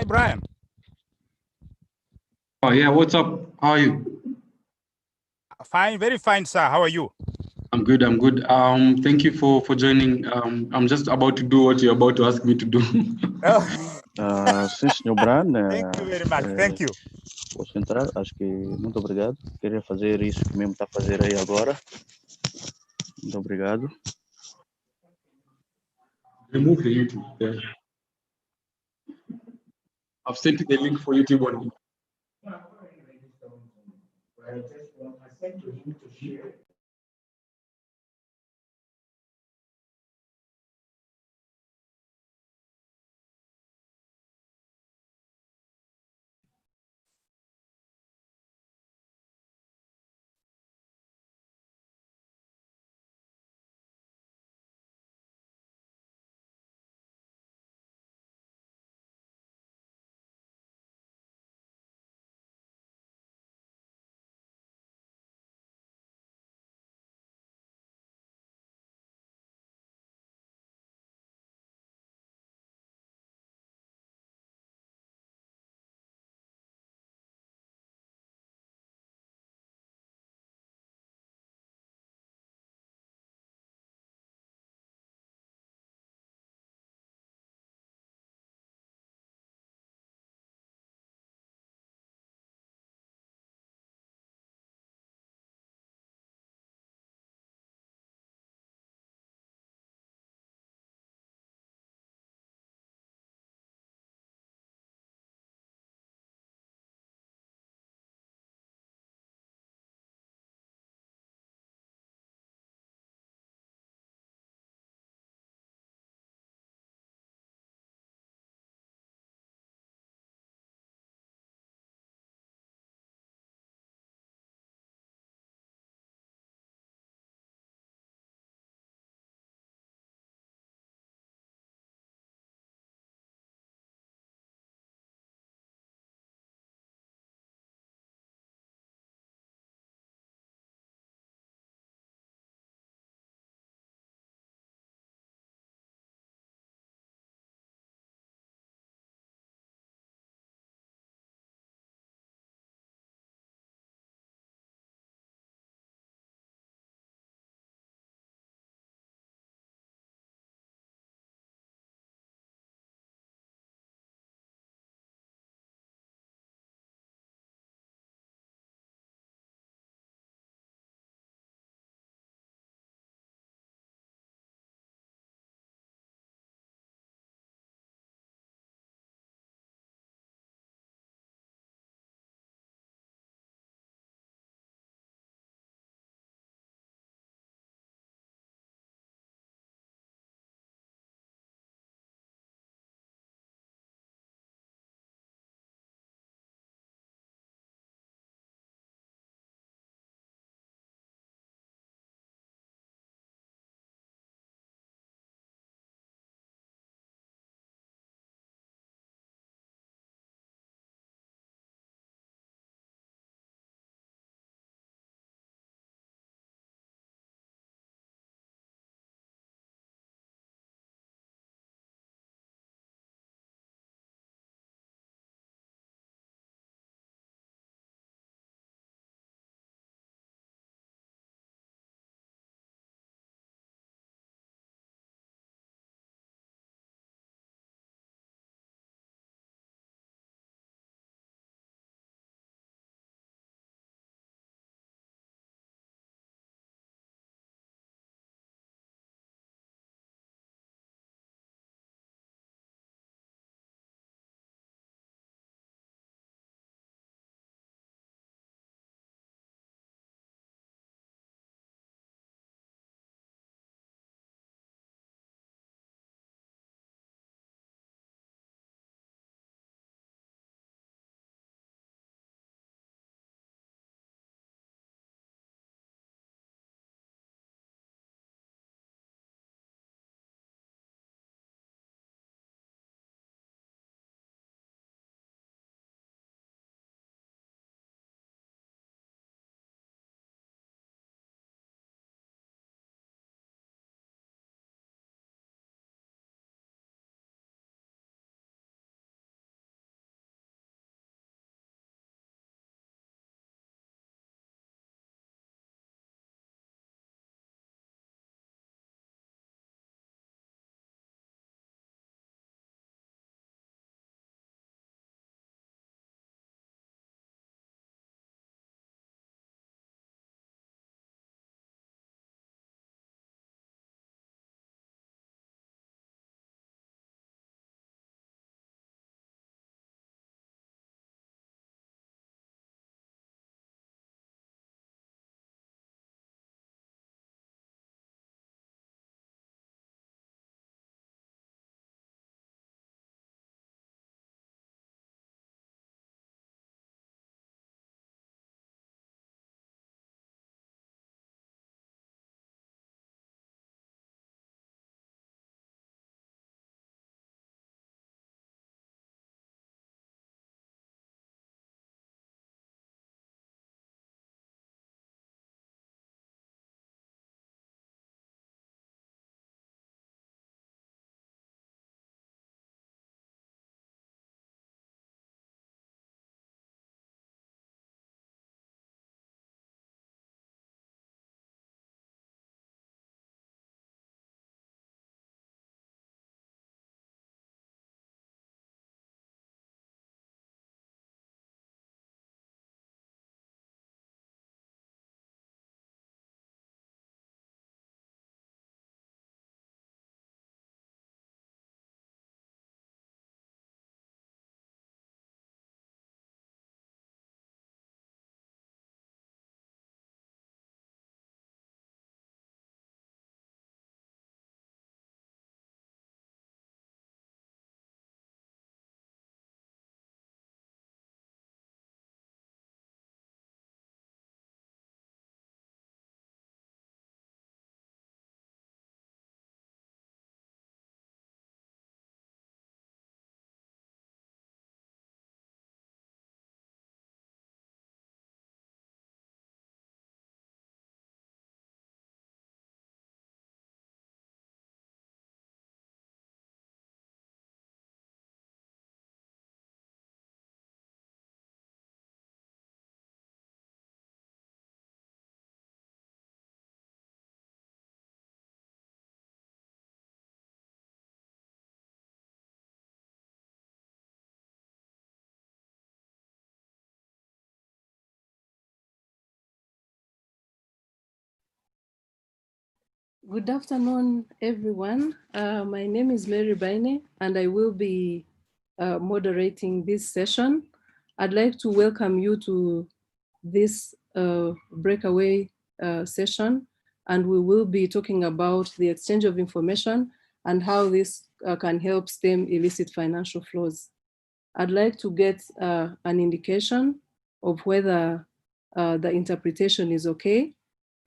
Hi, Brian. Oh yeah, what's up? How are you? Fine, very fine, sir. How are you? I'm good. I'm good. Thank you for joining. I'm just about to do what you're about to ask me to do. Sim, senhor Bran, Thank you very much. Thank you. posso entrar? Acho que muito obrigado. Queria fazer isso que mesmo está a fazer aí agora. Muito obrigado. Remove the YouTube. Yeah. I've sent you the link for YouTube on. I sent to him to share. Good afternoon, everyone. My name is Mary Baine, and I will be moderating this session. I'd like to welcome you to this breakaway session, and we will be talking about the exchange of information and how this can help stem illicit financial flows. I'd like to get an indication of whether the interpretation is okay,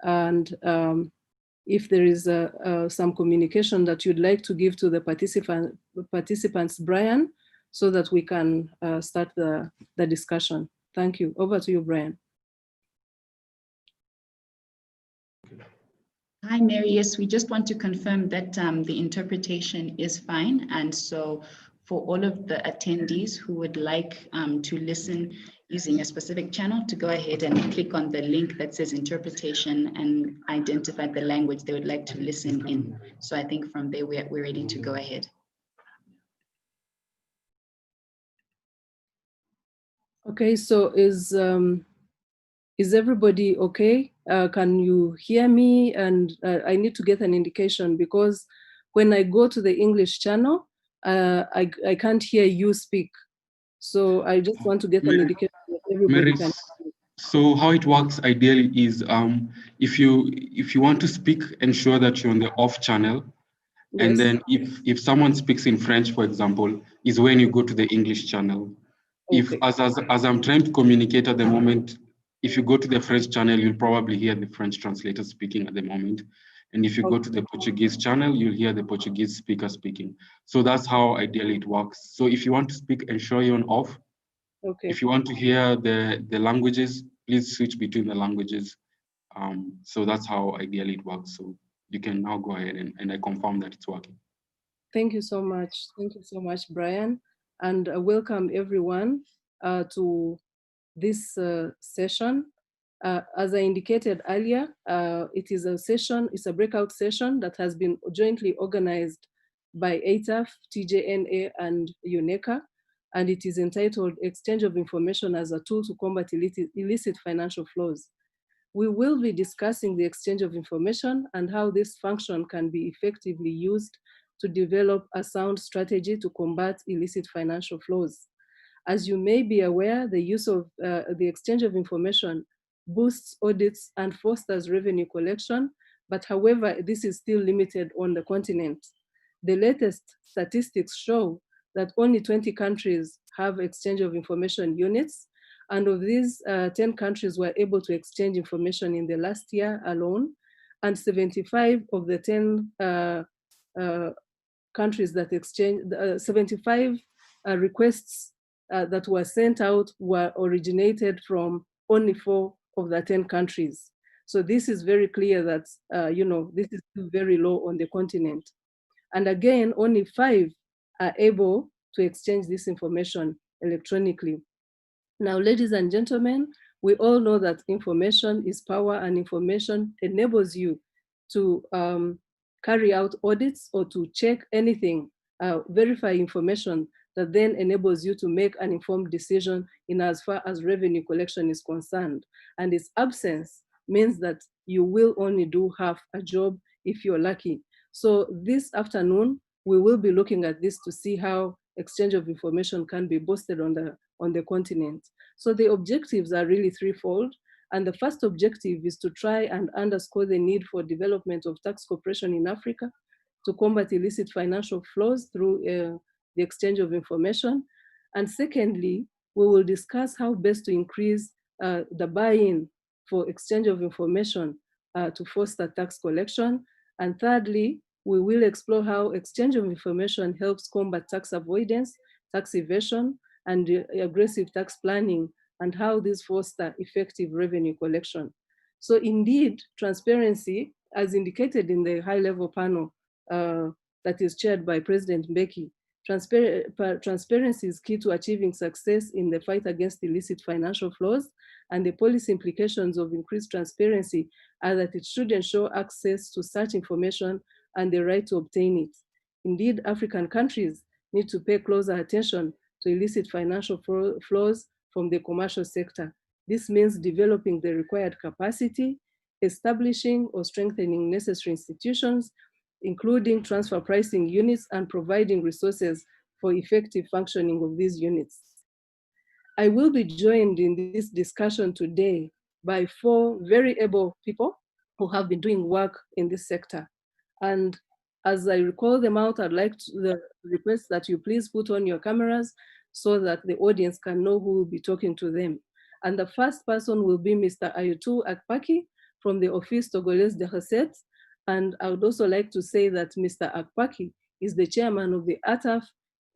and if there is some communication that you'd like to give to the participants, Brian, so that we can start the discussion. Thank you. Over to you, Brian. Hi, Mary. Yes, we just want to confirm that the interpretation is fine. And so for all of the attendees who would like to listen using a specific channel, to go ahead and click on the link that says interpretation and identify the language they would like to listen in. So I think from there, we're ready to go ahead. Okay, so is everybody okay? Can you hear me? And I need to get an indication, because when I go to the English channel, I can't hear you speak. So I just want to get an indication that everybody can. So how it works ideally is if you want to speak, ensure that you're on the off channel. Yes. And then if someone speaks in French, for example, is when you go to the English channel. Okay. If as I'm trying to communicate at the moment, if you go to the French channel, you'll probably hear the French translator speaking at the moment. And if you go to the Portuguese channel, you'll hear the Portuguese speaker speaking. So that's how ideally it works. So if you want to speak, ensure you're on off. Okay. If you want to hear the languages, please switch between the languages. So that's how ideally it works. So you can now go ahead and I confirm that it's working. Thank you so much. Thank you so much, Brian. And welcome everyone to this session. As I indicated earlier, it is a session, it's a breakout session that has been jointly organized by ATAF, TJNA, and UNECA, and it is entitled Exchange of Information as a Tool to Combat Illicit Financial Flows. We will be discussing the exchange of information and how this function can be effectively used to develop a sound strategy to combat illicit financial flows. As you may be aware, the use of the exchange of information boosts audits and fosters revenue collection, but however, this is still limited on the continent. The latest statistics show that only 20 countries have exchange of information units, and of these, 10 countries were able to exchange information in the last year alone, and 75 of the 10 countries that exchange, 75 requests that were sent out were originated from only 4 of the 10 countries. So this is very clear that, this is still very low on the continent. And again, only 5 are able to exchange this information electronically. Now, ladies and gentlemen, we all know that information is power, and information enables you to carry out audits or to check anything, verify information that then enables you to make an informed decision in as far as revenue collection is concerned. And its absence means that you will only do half a job if you're lucky. So this afternoon, we will be looking at this to see how exchange of information can be boosted on the continent. So the objectives are really threefold. And the first objective is to try and underscore the need for development of tax cooperation in Africa to combat illicit financial flows through the exchange of information. And secondly, we will discuss how best to increase the buy-in for exchange of information to foster tax collection. And thirdly, we will explore how exchange of information helps combat tax avoidance, tax evasion, and aggressive tax planning, and how these foster effective revenue collection. So indeed, transparency, as indicated in the high-level panel that is chaired by President Mbeki, transparency is key to achieving success in the fight against illicit financial flows, and the policy implications of increased transparency are that it should ensure access to such information and the right to obtain it. Indeed, African countries need to pay closer attention to illicit financial flows from the commercial sector. This means developing the required capacity, establishing or strengthening necessary institutions, including transfer pricing units and providing resources for effective functioning of these units. I will be joined in this discussion today by 4 very able people who have been doing work in this sector. And as I recall them out, I'd like to request that you please put on your cameras so that the audience can know who will be talking to them. And the first person will be Mr. Ayutu Akpaki from the Office Togolese de Recettes. And I would also like to say that Mr. Akpaki is the chairman of the ATAF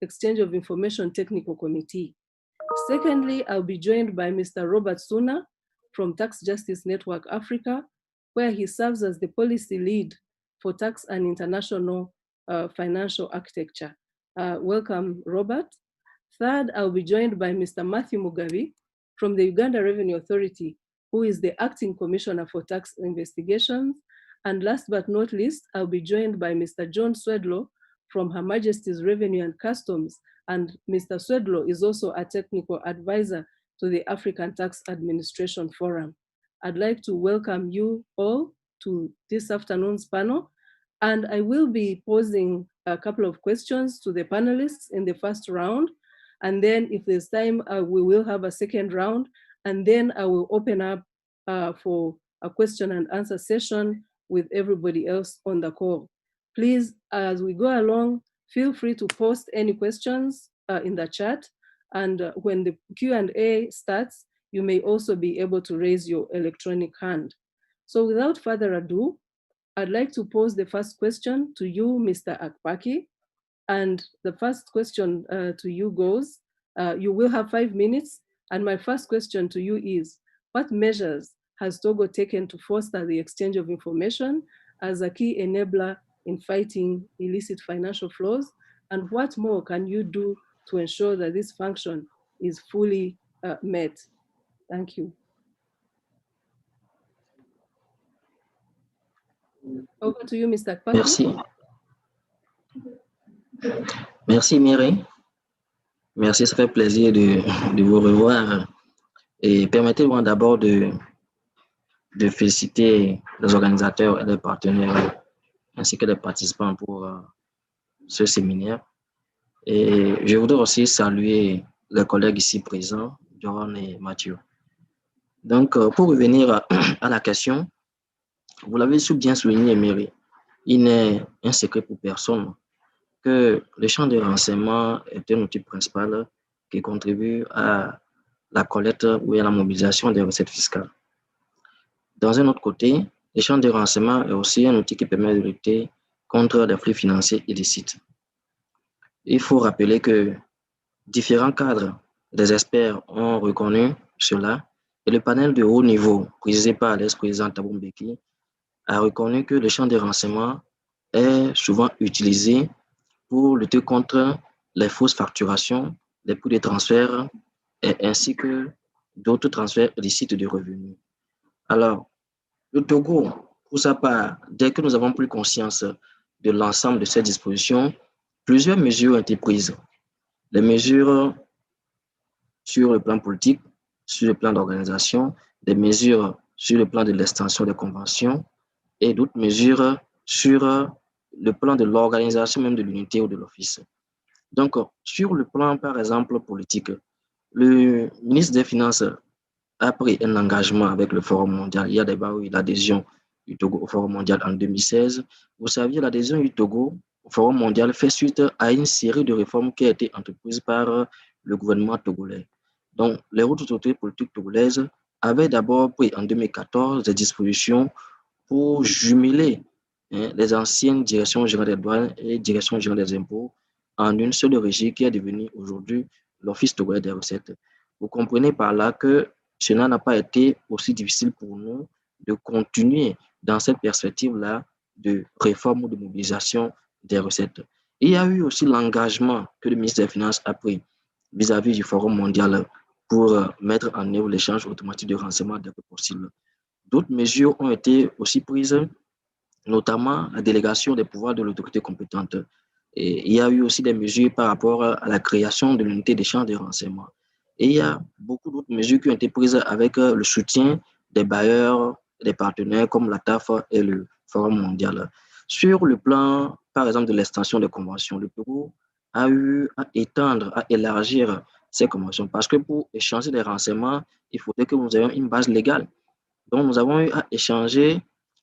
Exchange of Information Technical Committee. Secondly, I'll be joined by Mr. Robert Suna from Tax Justice Network Africa, where he serves as the policy lead for tax and international financial architecture. Welcome, Robert. Third, I'll be joined by Mr. Matthew Mugabe from the Uganda Revenue Authority, who is the Acting Commissioner for Tax Investigations. And last but not least, I'll be joined by Mr. John Swedlow from Her Majesty's Revenue and Customs. And Mr. Swedlow is also a technical advisor to the African Tax Administration Forum. I'd like to welcome you all to this afternoon's panel. And I will be posing a couple of questions to the panelists in the first round. And then if there's time, we will have a second round. And then I will open up for a question and answer session with everybody else on the call. Please, as we go along, feel free to post any questions in the chat. And when the Q&A starts, you may also be able to raise your electronic hand. So without further ado, I'd like to pose the first question to you, Mr. Akpaki. And the first question to you goes, you will have 5 minutes. And my first question to you is, what measures has Togo taken to foster the exchange of information as a key enabler in fighting illicit financial flows? And what more can you do to ensure that this function is fully met? Thank you. Over to you, Mr. Akpaki. Merci. Merci, Mireille. Merci, ça fait plaisir de vous revoir. Et permettez-moi d'abord de féliciter les organisateurs et les partenaires ainsi que les participants pour ce séminaire. Et je voudrais aussi saluer les collègues ici présents, Johan et Mathieu. Donc, pour revenir à la question, vous l'avez bien souligné, Mireille, il n'est un secret pour personne que le champ de renseignement est un outil principal qui contribue à la collecte ou à la mobilisation des recettes fiscales. Dans un autre côté, le champ de renseignement est aussi un outil qui permet de lutter contre les flux financiers illicites. Il faut rappeler que différents cadres des experts ont reconnu cela et le panel de haut niveau, présidé par l'ex-président Thabo Mbeki, a reconnu que le champ de renseignement est souvent utilisé pour lutter contre les fausses facturations, les prix de transfert ainsi que d'autres transferts illicites de revenus. Alors, le Togo, pour sa part, dès que nous avons pris conscience de l'ensemble de ces dispositions, plusieurs mesures ont été prises. Les mesures sur le plan politique, sur le plan d'organisation, des mesures sur le plan de l'extension des conventions et d'autres mesures sur le plan de l'organisation même de l'unité ou de l'office. Donc, sur le plan, par exemple, politique, le ministre des Finances a pris un engagement avec le Forum mondial. Il y a d'abord eu l'adhésion du Togo au Forum mondial en 2016. Vous saviez, l'adhésion du Togo au Forum mondial fait suite à une série de réformes qui a été entreprise par le gouvernement togolais. Donc, les hautes autorités politiques togolaises avaient d'abord pris en 2014 des dispositions pour jumeler les anciennes directions générales des douanes et directions générales des impôts en une seule régie qui est devenue aujourd'hui l'Office togolais des recettes. Vous comprenez par là que cela n'a pas été aussi difficile pour nous de continuer dans cette perspective-là de réforme ou de mobilisation des recettes. Et il y a eu aussi l'engagement que le ministre des Finances a pris vis-à-vis du Forum mondial pour mettre en œuvre l'échange automatique de renseignements dès que possible. D'autres mesures ont été aussi prises, notamment la délégation des pouvoirs de l'autorité compétente. Et il y a eu aussi des mesures par rapport à la création de l'unité d'échange de renseignements. Et il y a beaucoup d'autres mesures qui ont été prises avec le soutien des bailleurs des partenaires comme l'ATAF et le Forum mondial. Sur le plan, par exemple, de l'extension des conventions, le Pérou a eu à étendre, à élargir ces conventions parce que pour échanger des renseignements, il faudrait que nous ayons une base légale. Donc, nous avons eu à échanger,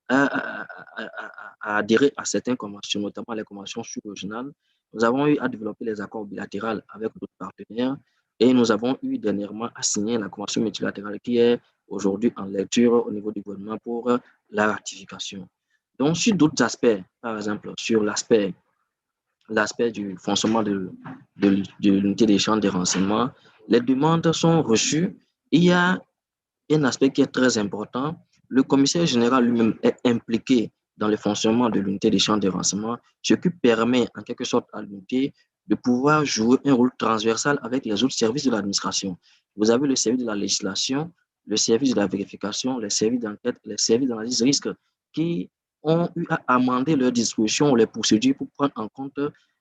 à adhérer à certaines conventions, notamment les conventions sous-régionales. Nous avons eu à développer les accords bilatéraux avec d'autres partenaires et nous avons eu dernièrement à signer la convention multilatérale qui est aujourd'hui en lecture au niveau du gouvernement pour la ratification. Donc, sur d'autres aspects, par exemple, sur l'aspect du fonctionnement de l'unité d'échange des renseignements, les demandes sont reçues. Il y a un aspect qui est très important. Le commissaire général lui-même est impliqué dans le fonctionnement de l'unité d'échange des renseignements, ce qui permet en quelque sorte à l'unité de pouvoir jouer un rôle transversal avec les autres services de l'administration. Vous avez le service de la législation, le service de la vérification, les services d'enquête, les services d'analyse de risque qui ont eu à amender leurs dispositions ou les procédures pour prendre en compte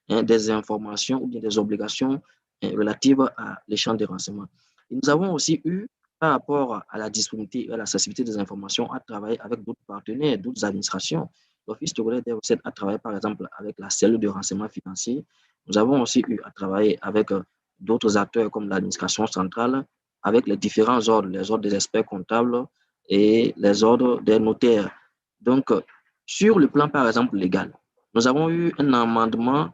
des informations ou bien des obligations relatives à l'échange des renseignements. Et nous avons aussi eu par rapport à la disponibilité et à l'accessibilité des informations, à travailler avec d'autres partenaires, d'autres administrations. L'Office togolais des recettes a travaillé par exemple avec la cellule de renseignement financier. Nous avons aussi eu à travailler avec d'autres acteurs comme l'administration centrale, avec les différents ordres, les ordres des experts comptables et les ordres des notaires. Donc, sur le plan par exemple légal, nous avons eu un amendement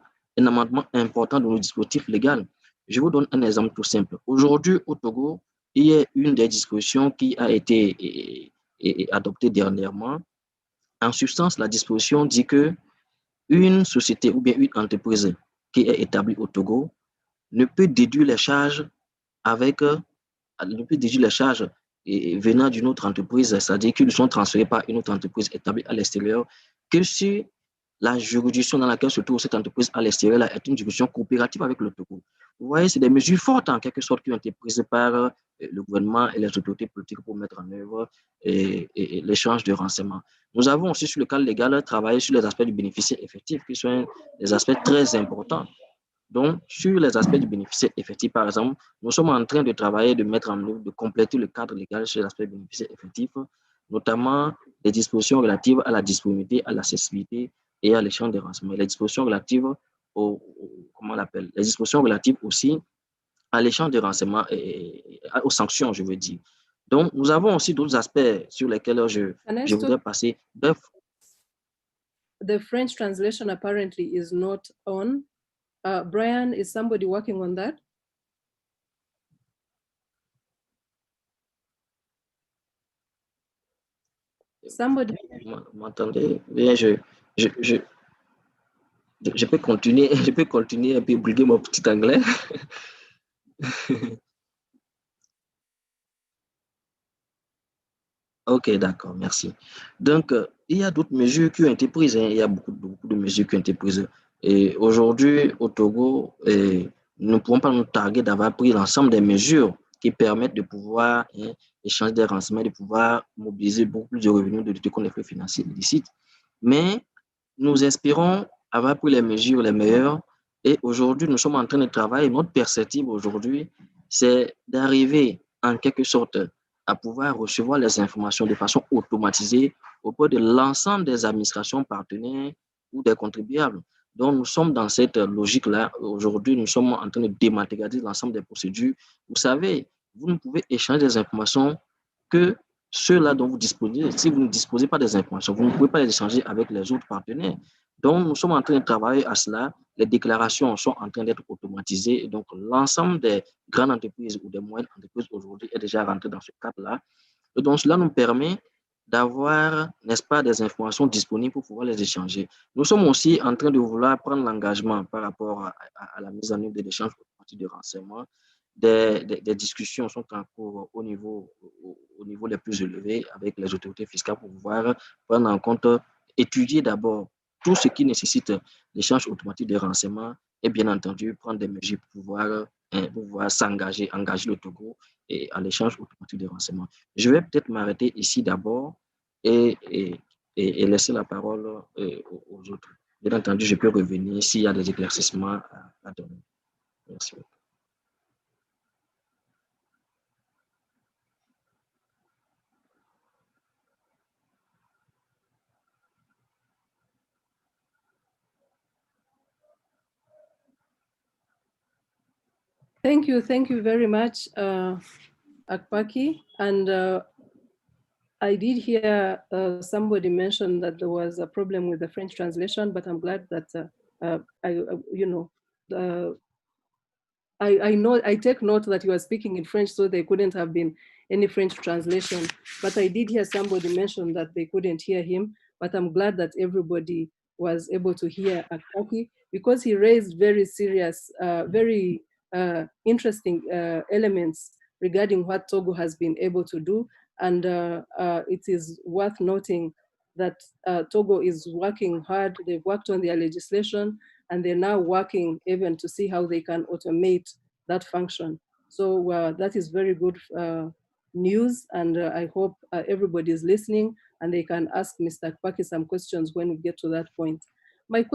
important de nos dispositifs légaux. Je vous donne un exemple tout simple. Aujourd'hui, au Togo, il y a une des dispositions qui a été adoptée dernièrement. En substance, la disposition dit que une société ou bien une entreprise qui est établie au Togo ne peut déduire les charges venant d'une autre entreprise, c'est-à-dire qu'ils sont transférés par une autre entreprise établie à l'extérieur, que si la juridiction dans laquelle se trouve cette entreprise à l'extérieur est une juridiction coopérative avec le Togo. Vous voyez, c'est des mesures fortes en quelque sorte qui ont été prises par le gouvernement et les autorités politiques pour mettre en œuvre l'échange de renseignements. Nous avons aussi sur le cadre légal travaillé sur les aspects du bénéficiaire effectif qui sont des aspects très importants. Donc, sur les aspects du bénéficiaire effectif, par exemple, nous sommes en train de travailler, de mettre en œuvre, de compléter le cadre légal sur les aspects du bénéficiaire effectif, notamment les dispositions relatives à la disponibilité, à l'accessibilité et à l'échange des renseignements. Les dispositions relatives comment on l'appelle, les dispositions relatives aussi à l'échange des renseignements et aux sanctions, je veux dire. Donc, nous avons aussi d'autres aspects sur lesquels je voudrais passer. Bref. The French translation apparently is not on. Brian, is somebody working on that? Somebody. M'entendez? Bien, je peux continuer et puis briguer mon petit anglais. Ok, d'accord, merci. Donc, il y a d'autres mesures qui ont été prises. Il y a beaucoup de mesures qui ont été prises. Et aujourd'hui, au Togo, nous ne pouvons pas nous targuer d'avoir pris l'ensemble des mesures qui permettent de pouvoir échanger des renseignements, de pouvoir mobiliser beaucoup plus de revenus de lutter contre les flux financiers illicites. Mais nous espérons avoir pris les mesures les meilleures. Et aujourd'hui, nous sommes en train de travailler. Notre perspective aujourd'hui, c'est d'arriver en quelque sorte à pouvoir recevoir les informations de façon automatisée auprès de l'ensemble des administrations partenaires ou des contribuables. Donc, nous sommes dans cette logique-là. Aujourd'hui, nous sommes en train de dématérialiser l'ensemble des procédures. Vous savez, vous ne pouvez échanger des informations que ceux-là dont vous disposez. Si vous ne disposez pas des informations, vous ne pouvez pas les échanger avec les autres partenaires. Donc, nous sommes en train de travailler à cela. Les déclarations sont en train d'être automatisées. Et donc, l'ensemble des grandes entreprises ou des moyennes entreprises aujourd'hui est déjà rentré dans ce cadre-là. Et donc, cela nous permet d'avoir, n'est-ce pas, des informations disponibles pour pouvoir les échanger. Nous sommes aussi en train de vouloir prendre l'engagement par rapport à la mise en œuvre de l'échange automatique de renseignements. Des discussions sont en cours au niveau les plus élevés avec les autorités fiscales pour pouvoir prendre en compte, étudier d'abord tout ce qui nécessite l'échange automatique de renseignements et bien entendu prendre des mesures pour pouvoir engager le Togo et à l'échange automatique de renseignements. Je vais peut-être m'arrêter ici d'abord et laisser la parole aux autres. Bien entendu, je peux revenir s'il y a des éclaircissements à donner. Merci. Thank you very much, Akpaki. And I did hear somebody mention that there was a problem with the French translation, but I'm glad that I know, I take note that you are speaking in French, so there couldn't have been any French translation. But I did hear somebody mention that they couldn't hear him, but I'm glad that everybody was able to hear Akpaki, because he raised very serious, very interesting elements regarding what Togo has been able to do. And it is worth noting that Togo is working hard. They've worked on their legislation, and they're now working even to see how they can automate that function. So that is very good news, and I hope everybody is listening and they can ask Mr. Akpaki some questions when we get to that point. My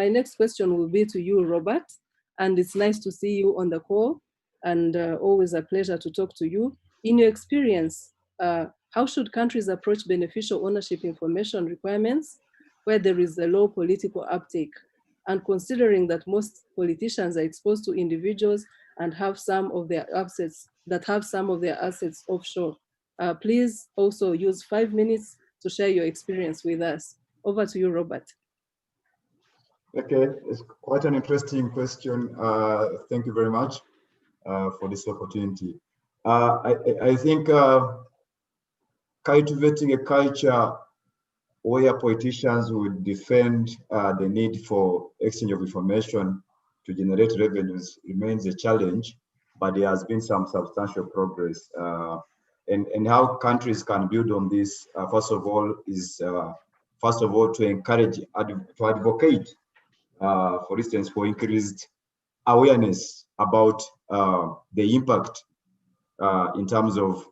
next question will be to you, Robert, and it's nice to see you on the call, and always a pleasure to talk to you. In your experience, how should countries approach beneficial ownership information requirements where there is a low political uptake? And considering that most politicians are exposed to individuals and have some of their assets offshore. Please also use 5 minutes to share your experience with us. Over to you, Robert. Okay, it's quite an interesting question. Thank you very much for this opportunity. I think cultivating a culture where politicians would defend the need for exchange of information to generate revenues remains a challenge, but there has been some substantial progress. And how countries can build on this, first of all, to encourage, to advocate, for instance, for increased awareness about the impact in terms of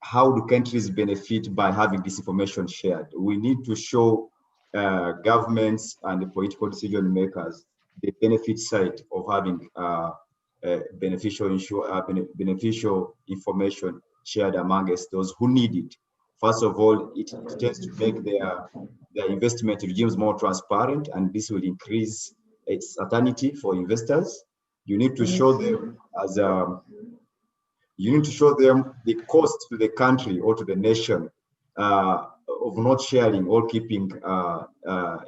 how do countries benefit by having this information shared. We need to show governments and the political decision makers the benefit side of having beneficial information shared amongst those who need it. First of all, it tends to make their investment regimes more transparent, and this will increase its certainty for investors. You need to show them the cost to the country or to the nation of not sharing or keeping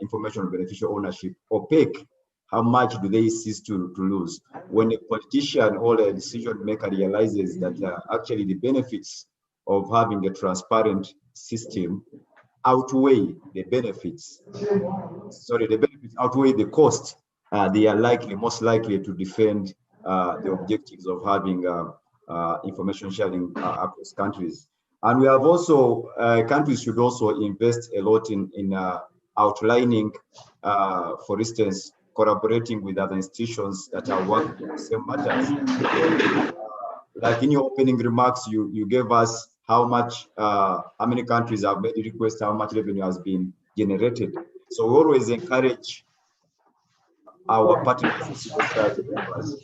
information on beneficial ownership opaque. How much do they cease to lose? When a politician or a decision maker realizes that actually the benefits of having a transparent system outweigh the benefits. The benefits outweigh the cost. They are most likely to defend the objectives of having information sharing across countries. And we have also, countries should also invest a lot in outlining, for instance, collaborating with other institutions that are working on the same matters. Like in your opening remarks, you gave us how many countries have made requests, how much revenue has been generated. So we always encourage our partners, civil society members,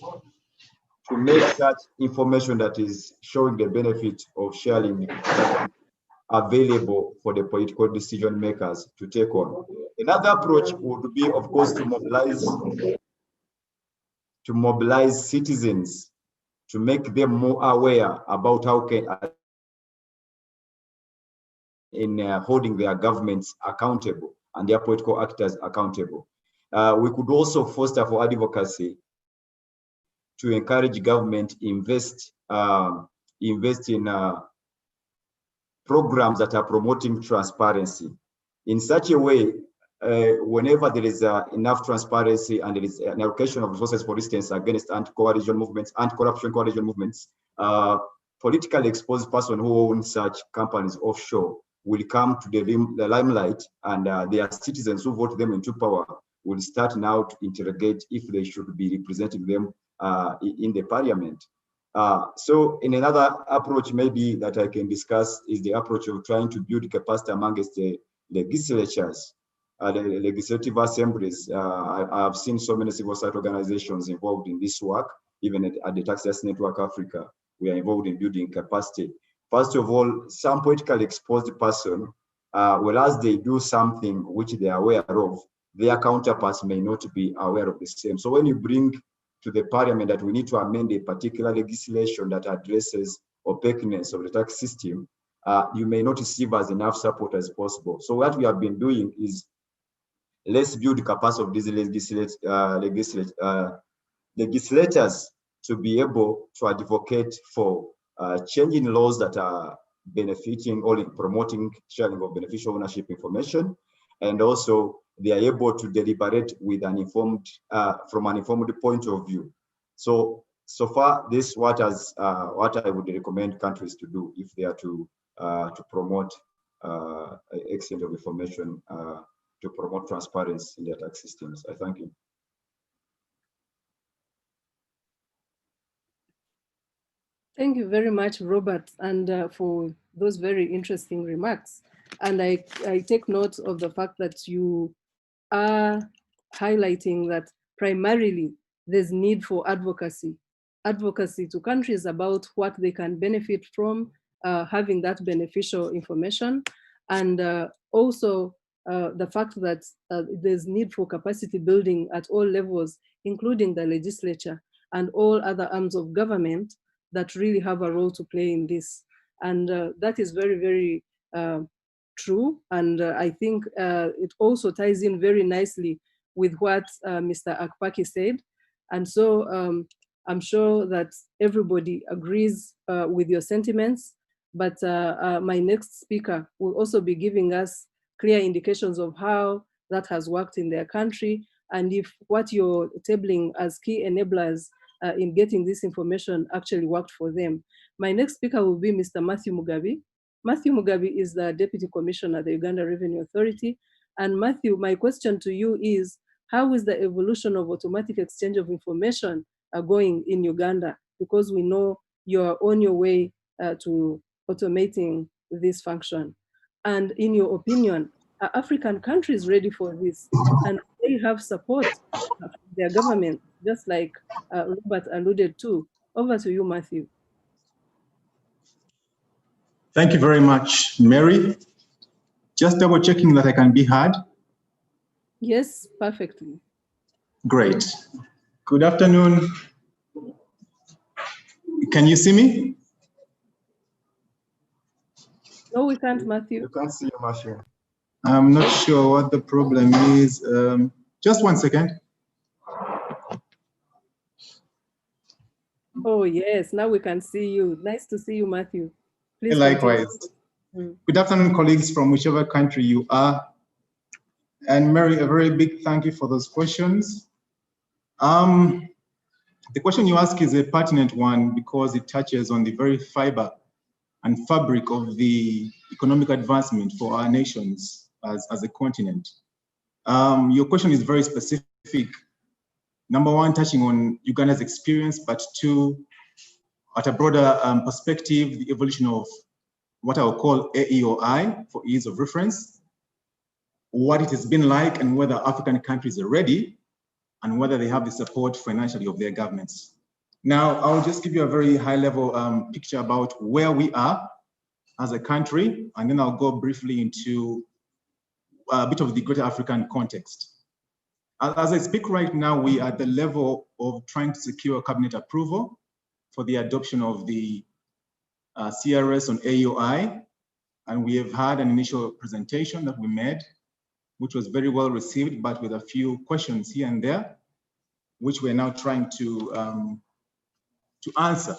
to make such information that is showing the benefit of sharing available for the political decision makers to take on. Another approach would be, of course, to mobilize citizens, to make them more aware about how holding their governments accountable and their political actors accountable. We could also foster for advocacy to encourage government invest in programs that are promoting transparency in such a way. Whenever there is enough transparency and there is an allocation of resources, for instance, against anti-coalition movements, anti-corruption coalition movements, politically exposed person who owns such companies offshore will come to the limelight, and their citizens who vote them into power will start now to interrogate if they should be representing them in the parliament. So in another approach maybe that I can discuss is the approach of trying to build capacity amongst the legislatures, the legislative assemblies. I have seen so many civil society organizations involved in this work. Even at the Tax Justice Network Africa, we are involved in building capacity. First of all, some politically exposed person, whereas they do something which they are aware of, their counterparts may not be aware of the same. So when you bring to the parliament that we need to amend a particular legislation that addresses opaqueness of the tax system, you may not receive as enough support as possible. So what we have been doing is, let's build capacity of these legislators to be able to advocate for changing laws that are benefiting or promoting sharing of beneficial ownership information, and also they are able to deliberate with an informed, from an informed point of view. So far, this is what I would recommend countries to do if they are to promote exchange of information, to promote transparency in their tax systems. I thank you. Thank you very much, Robert, and for those very interesting remarks. And I take note of the fact that you are highlighting that primarily there's need for advocacy to countries about what they can benefit from having that beneficial information, and also the fact that there's need for capacity building at all levels, including the legislature and all other arms of government that really have a role to play in this. And that is very, very true. And I think it also ties in very nicely with what Mr. Akpaki said. And so I'm sure that everybody agrees with your sentiments, but my next speaker will also be giving us clear indications of how that has worked in their country, and if what you're tabling as key enablers in getting this information actually worked for them. My next speaker will be Mr. Matthew Mugabe. Matthew Mugabe is the Deputy Commissioner at the Uganda Revenue Authority. And Matthew, my question to you is, how is the evolution of automatic exchange of information going in Uganda? Because we know you're on your way to automating this function. And in your opinion, are African countries ready for this? And they have support from their government, just like Robert alluded to. Over to you, Matthew. Thank you very much, Mary. Just double checking that I can be heard. Yes, perfectly. Great. Good afternoon. Can you see me? No, we can't, Matthew. You can't see you, Matthew. I'm not sure what the problem is. Just 1 second. Oh, yes, now we can see you. Nice to see you, Matthew. Please Likewise. continue. Good afternoon, colleagues from whichever country you are. And Mary, a very big thank you for those questions. The question you ask is a pertinent one because it touches on the very fiber and fabric of the economic advancement for our nations as a continent. Your question is very specific. Number one, touching on Uganda's experience, but two, at a broader perspective, the evolution of what I will call AEOI for ease of reference, what it has been like and whether African countries are ready and whether they have the support financially of their governments. Now, I'll just give you a very high level picture about where we are as a country, and then I'll go briefly into a bit of the greater African context. As I speak right now, we are at the level of trying to secure cabinet approval for the adoption of the CRS on AEOI, and we have had an initial presentation that we made, which was very well received, but with a few questions here and there, which we're now trying to answer.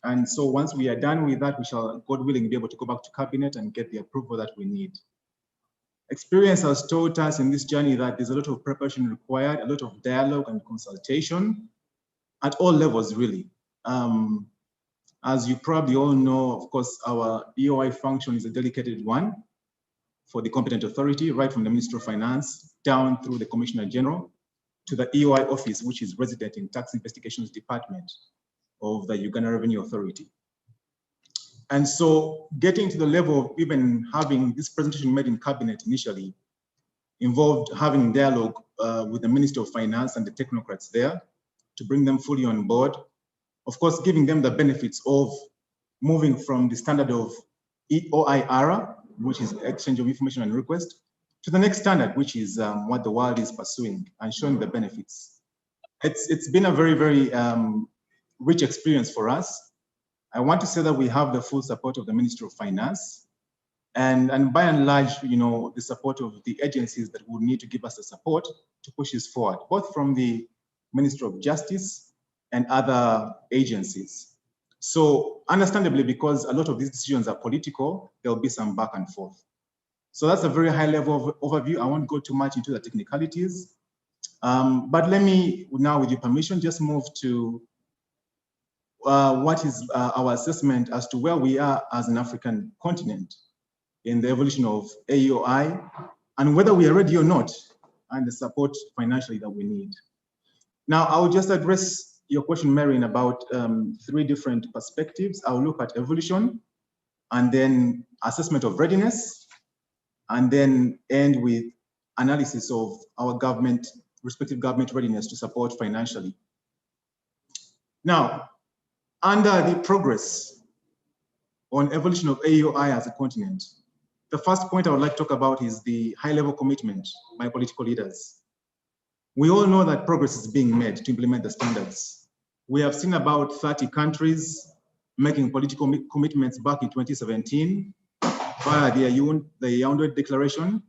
And so once we are done with that, we shall, God willing, be able to go back to cabinet and get the approval that we need. Experience has taught us in this journey that there's a lot of preparation required, a lot of dialogue and consultation at all levels, really. As you probably all know, of course, our EOI function is a delegated one for the competent authority, right from the Minister of Finance down through the Commissioner General to the EOI office, which is resident in Tax Investigations Department of the Uganda Revenue Authority. And so getting to the level of even having this presentation made in cabinet initially involved having dialogue with the Minister of Finance and the technocrats there to bring them fully on board. Of course, giving them the benefits of moving from the standard of EOI-ARA, which is exchange of information and request, to the next standard, which is what the world is pursuing, and showing the benefits. It's been a very, very rich experience for us. I want to say that we have the full support of the Ministry of Finance, and by and large, the support of the agencies that would need to give us the support to push this forward, both from the Ministry of Justice and other agencies. So understandably, because a lot of these decisions are political, there'll be some back and forth. So that's a very high level of overview. I won't go too much into the technicalities, but let me now, with your permission, just move to what is our assessment as to where we are as an African continent in the evolution of AOI, and whether we are ready or not, and the support financially that we need. Now, I will just address your question, Marion, about 3 different perspectives. I'll look at evolution, and then assessment of readiness, and then end with analysis of our respective government readiness to support financially. Now, under the progress on evolution of AOI as a continent, the first point I would like to talk about is the high-level commitment by political leaders. We all know that progress is being made to implement the standards. We have seen about 30 countries making political commitments back in 2017 via the Yaoundé Declaration.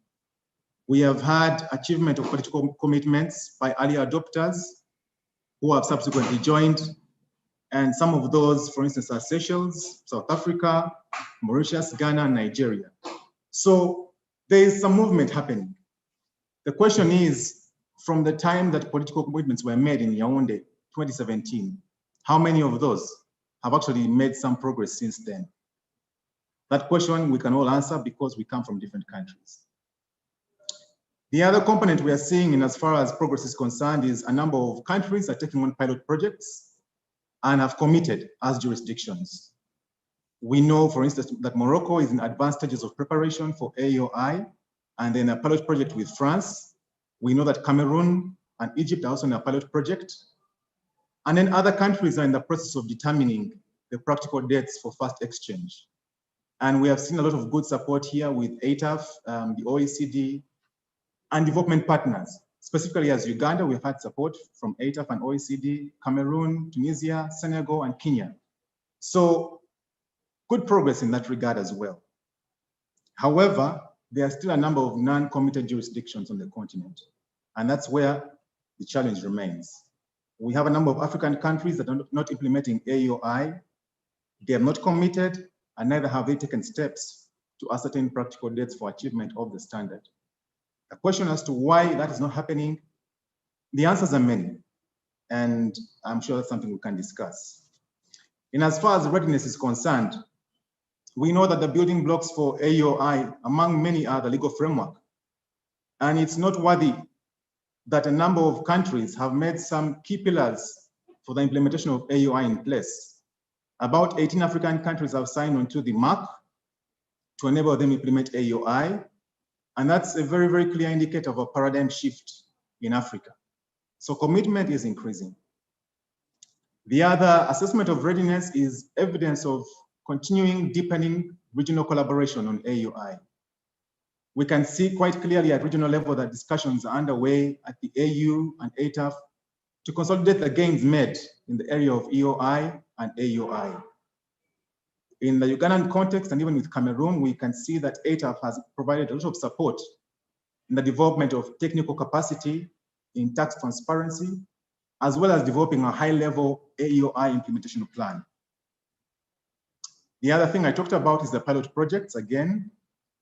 We have had achievement of political commitments by early adopters who have subsequently joined. And some of those, for instance, are Seychelles, South Africa, Mauritius, Ghana, and Nigeria. So there is some movement happening. The question is, from the time that political commitments were made in Yaoundé 2017, how many of those have actually made some progress since then? That question we can all answer because we come from different countries. The other component we are seeing in as far as progress is concerned is a number of countries are taking on pilot projects and have committed as jurisdictions. We know, for instance, that Morocco is in advanced stages of preparation for AOI, and then a pilot project with France. We know that Cameroon and Egypt are also in a pilot project. And then other countries are in the process of determining the practical dates for fast exchange. And we have seen a lot of good support here with ATAF, the OECD, and development partners. Specifically as Uganda, we've had support from ATAF and OECD, Cameroon, Tunisia, Senegal, and Kenya. So good progress in that regard as well. However, there are still a number of non-committed jurisdictions on the continent, and that's where the challenge remains. We have a number of African countries that are not implementing AOI. They have not committed, and neither have they taken steps to ascertain practical dates for achievement of the standard. A question as to why that is not happening, the answers are many, and I'm sure that's something we can discuss. In as far as readiness is concerned, we know that the building blocks for AOI, among many, are the legal framework. And it's noteworthy that a number of countries have made some key pillars for the implementation of AOI in place. About 18 African countries have signed onto the MAC to enable them to implement AOI. And that's a very, very clear indicator of a paradigm shift in Africa. So commitment is increasing. The other assessment of readiness is evidence of continuing deepening regional collaboration on AOI. We can see quite clearly at regional level that discussions are underway at the AU and ATAF to consolidate the gains made in the area of EOI and AOI. In the Ugandan context, and even with Cameroon, we can see that ATAF has provided a lot of support in the development of technical capacity in tax transparency, as well as developing a high-level AOI implementation plan. The other thing I talked about is the pilot projects again,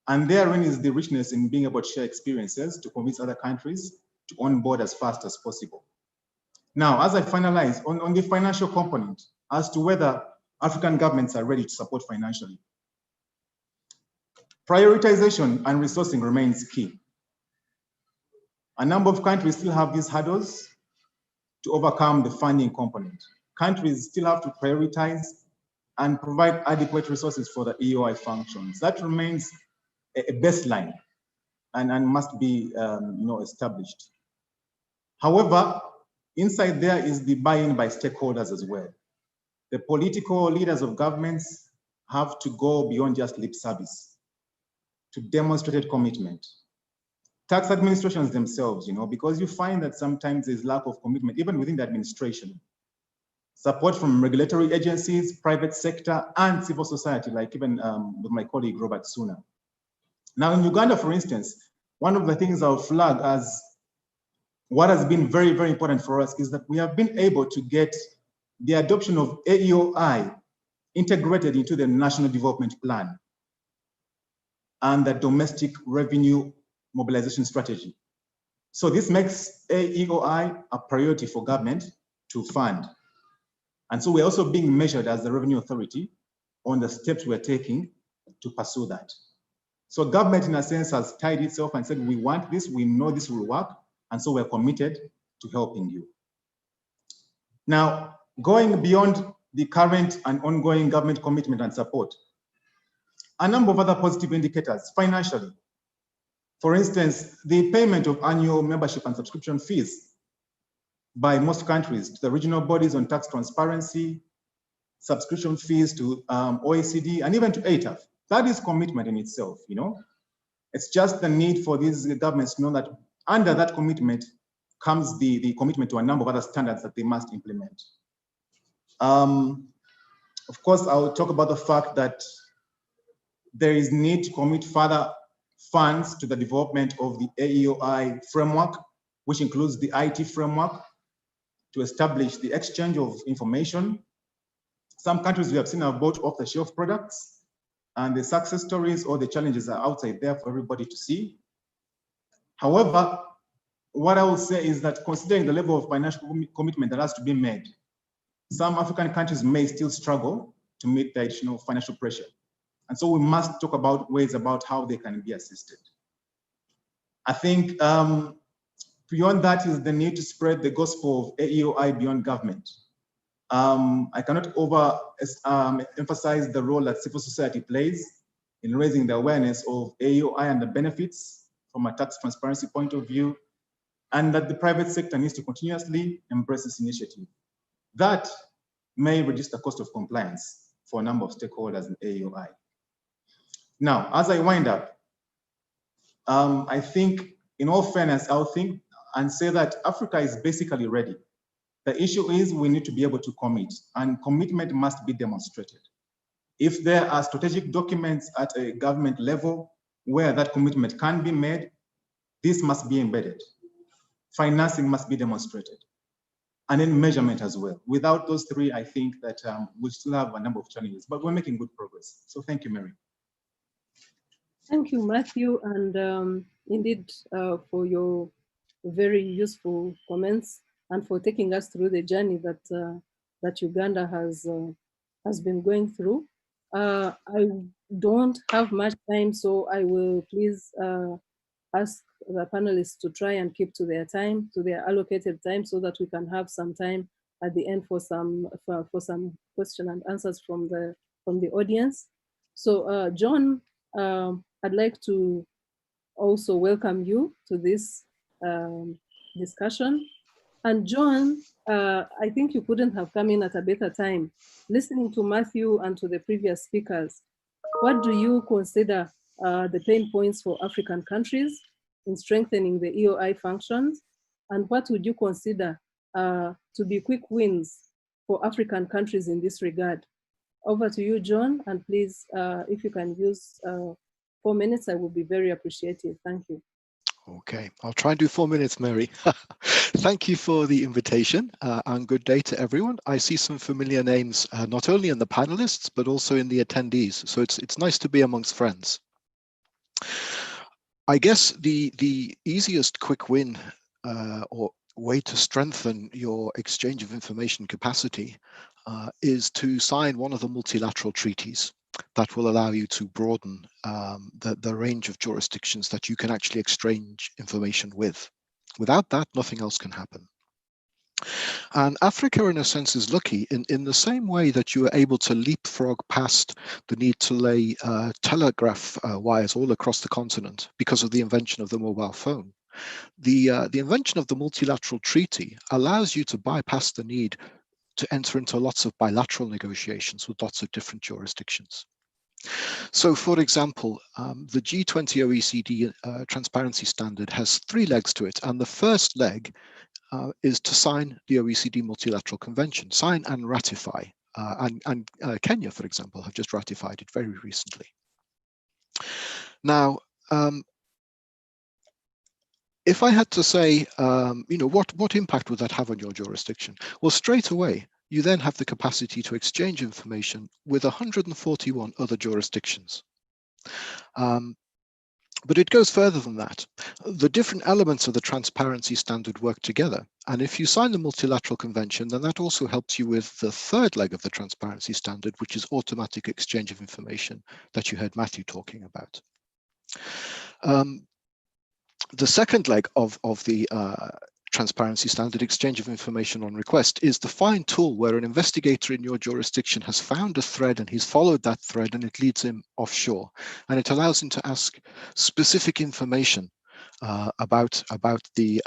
and therein is the richness in being able to share experiences to convince other countries to onboard as fast as possible. Now, as I finalize on the financial component, as to whether African governments are ready to support financially, prioritization and resourcing remains key. A number of countries still have these hurdles to overcome the funding component. Countries still have to prioritize and provide adequate resources for the EOI functions. That remains a baseline and must be established. However, inside there is the buy-in by stakeholders as well. The political leaders of governments have to go beyond just lip service to demonstrated commitment. tax administrations themselves, because you find that sometimes there's lack of commitment, even within the administration. Support from regulatory agencies, private sector, and civil society, like even with my colleague, Robert Suna. Now in Uganda, for instance, one of the things I'll flag as what has been very, very important for us is that we have been able to get the adoption of AEOI integrated into the National Development Plan and the Domestic Revenue Mobilization Strategy. So this makes AEOI a priority for government to fund. And so we're also being measured as the Revenue Authority on the steps we're taking to pursue that. So government, in a sense, has tied itself and said, we want this, we know this will work, and so we're committed to helping you. Now, going beyond the current and ongoing government commitment and support, a number of other positive indicators financially. For instance, the payment of annual membership and subscription fees by most countries to the regional bodies on tax transparency, subscription fees to OECD, and even to ATAF. That is commitment in itself, It's just the need for these governments to know that under that commitment comes the commitment to a number of other standards that they must implement. Of course, I'll talk about the fact that there is need to commit further funds to the development of the AEOI framework, which includes the IT framework to establish the exchange of information. Some countries we have seen have bought off-the-shelf products, and the success stories or the challenges are outside there for everybody to see. However, what I will say is that considering the level of financial commitment that has to be made, some African countries may still struggle to meet the additional financial pressure. And so we must talk about ways about how they can be assisted. I think beyond that is the need to spread the gospel of AEOI beyond government. I cannot emphasize the role that civil society plays in raising the awareness of AEOI and the benefits from a tax transparency point of view, and that the private sector needs to continuously embrace this initiative. That may reduce the cost of compliance for a number of stakeholders in AEOI. Now, as I wind up, I think, in all fairness, I'll think and say that Africa is basically ready. The issue is we need to be able to commit, and commitment must be demonstrated. If there are strategic documents at a government level where that commitment can be made, this must be embedded. Financing must be demonstrated, and then measurement as well. Without those three, I think that we still have a number of challenges, but we're making good progress. So thank you, Mary. Thank you, Matthew, and indeed for your very useful comments and for taking us through the journey that Uganda has been going through. I don't have much time, so I will please ask the panelists to try and keep to their time, to their allocated time, so that we can have some time at the end for some question and answers from the audience. So John, I'd like to also welcome you to this discussion. And John, I think you couldn't have come in at a better time. Listening to Matthew and to the previous speakers, what do you consider the pain points for African countries in strengthening the EOI functions? And what would you consider to be quick wins for African countries in this regard? Over to you, John, and please, if you can use 4 minutes, I would be very appreciative. Thank you. Okay, I'll try and do 4 minutes, Mary. Thank you for the invitation and good day to everyone. I see some familiar names, not only in the panelists, but also in the attendees. So it's nice to be amongst friends. I guess the easiest quick win or way to strengthen your exchange of information capacity is to sign one of the multilateral treaties that will allow you to broaden the range of jurisdictions that you can actually exchange information with. Without that, nothing else can happen. And Africa, in a sense, is lucky in the same way that you were able to leapfrog past the need to lay telegraph wires all across the continent because of the invention of the mobile phone. The invention of the multilateral treaty allows you to bypass the need to enter into lots of bilateral negotiations with lots of different jurisdictions. So, for example, the G20 OECD transparency standard has 3 legs to it, and the first leg is to sign the OECD Multilateral Convention, sign and ratify. And Kenya, for example, have just ratified it very recently. Now, if I had to say, what impact would that have on your jurisdiction? Well, straight away, you then have the capacity to exchange information with 141 other jurisdictions. But it goes further than that. The different elements of the transparency standard work together. And if you sign the multilateral convention, then that also helps you with the third leg of the transparency standard, which is automatic exchange of information that you heard Matthew talking about. The second leg of the transparency standard, exchange of information on request, is the find tool, where an investigator in your jurisdiction has found a thread and he's followed that thread and it leads him offshore. And it allows him to ask specific information about the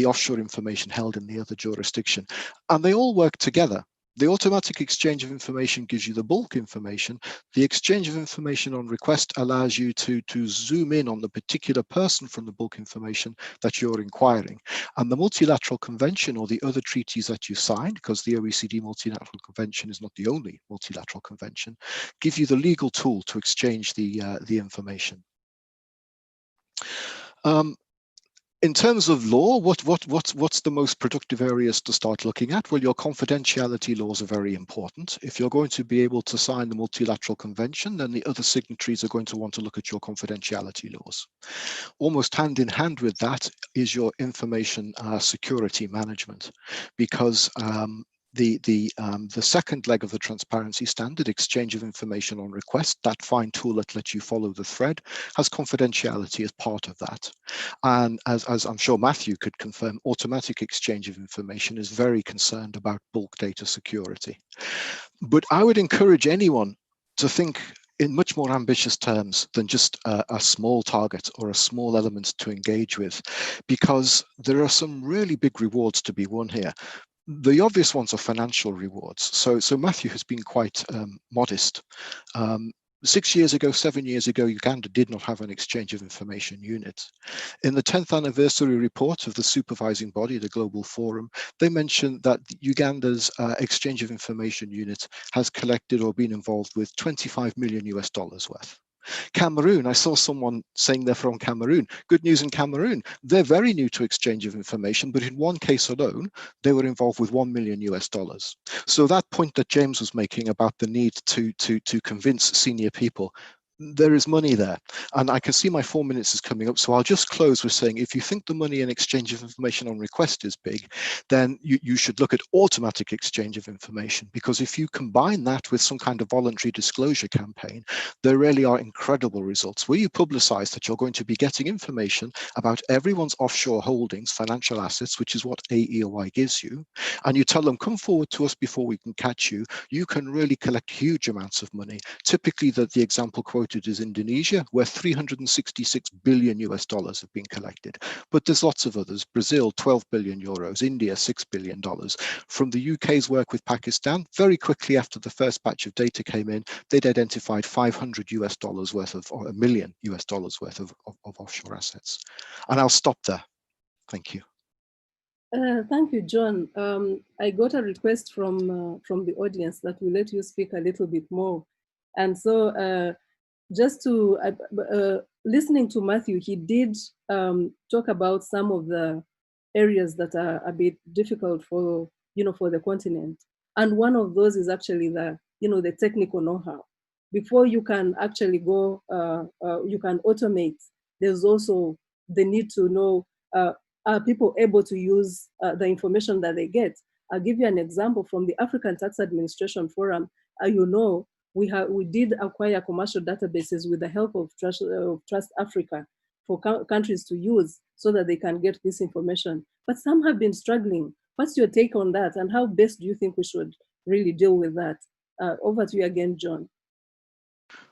offshore information held in the other jurisdiction. And they all work together. The automatic exchange of information gives you the bulk information. The exchange of information on request allows you to zoom in on the particular person from the bulk information that you're inquiring. And the multilateral convention, or the other treaties that you signed, because the OECD multilateral convention is not the only multilateral convention, give you the legal tool to exchange the information. In terms of law, what's the most productive areas to start looking at? Well, your confidentiality laws are very important. If you're going to be able to sign the multilateral convention, then the other signatories are going to want to look at your confidentiality laws. Almost hand in hand with that is your information security management, because the second leg of the transparency standard, exchange of information on request, that find tool that lets you follow the thread, has confidentiality as part of that. And as I'm sure Matthew could confirm, automatic exchange of information is very concerned about bulk data security. But I would encourage anyone to think in much more ambitious terms than just a small target or a small element to engage with, because there are some really big rewards to be won here. The obvious ones are financial rewards. So Matthew has been quite modest. 6 years ago, 7 years ago, Uganda did not have an exchange of information unit. In the 10th anniversary report of the supervising body, the Global Forum, they mentioned that Uganda's exchange of information unit has collected or been involved with $25 million worth. Cameroon, I saw someone saying they're from Cameroon. Good news in Cameroon, they're very new to exchange of information, but in one case alone, they were involved with $1 million. So that point that James was making about the need to convince senior people, there is money there. And I can see my 4 minutes is coming up, so I'll just close with saying, if you think the money in exchange of information on request is big, then you should look at automatic exchange of information, because if you combine that with some kind of voluntary disclosure campaign, there really are incredible results where you publicize that you're going to be getting information about everyone's offshore holdings, financial assets, which is what AEOI gives you, and you tell them, come forward to us before we can catch you. You can really collect huge amounts of money. Typically, the example quoted is Indonesia, where $366 billion have been collected. But there's lots of others. Brazil, 12 billion euros, India, $6 billion. From the UK's work with Pakistan, very quickly after the first batch of data came in, they'd identified $500 worth of, or $1 million worth of offshore assets. And I'll stop there. Thank you. Thank you, John. I got a request from the audience that we let you speak a little bit more. And so just to, listening to Matthew, he did talk about some of the areas that are a bit difficult for, for the continent. And one of those is actually the, the technical know-how. Before you can actually go, you can automate, there's also the need to know, are people able to use the information that they get? I'll give you an example from the African Tax Administration Forum. We did acquire commercial databases with the help of Trust Africa for countries to use so that they can get this information. But some have been struggling. What's your take on that? And how best do you think we should really deal with that? Over to you again, John.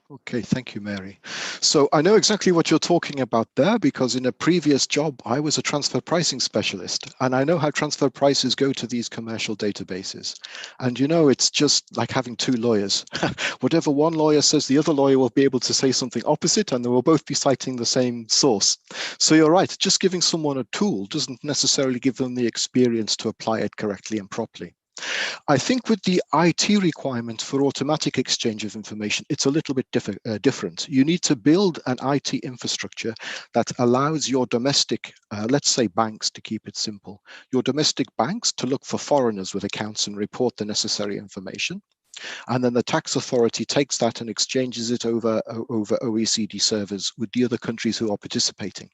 Okay, thank you, Mary. So I know exactly what you're talking about there, because in a previous job, I was a transfer pricing specialist, and I know how transfer prices go to these commercial databases. And you know, it's just like having two lawyers. Whatever one lawyer says, the other lawyer will be able to say something opposite, and they will both be citing the same source. So you're right, just giving someone a tool doesn't necessarily give them the experience to apply it correctly and properly. I think with the IT requirement for automatic exchange of information, it's a little bit different. You need to build an IT infrastructure that allows your domestic, let's say banks, to keep it simple, your domestic banks to look for foreigners with accounts and report the necessary information. And then the tax authority takes that and exchanges it over OECD servers with the other countries who are participating.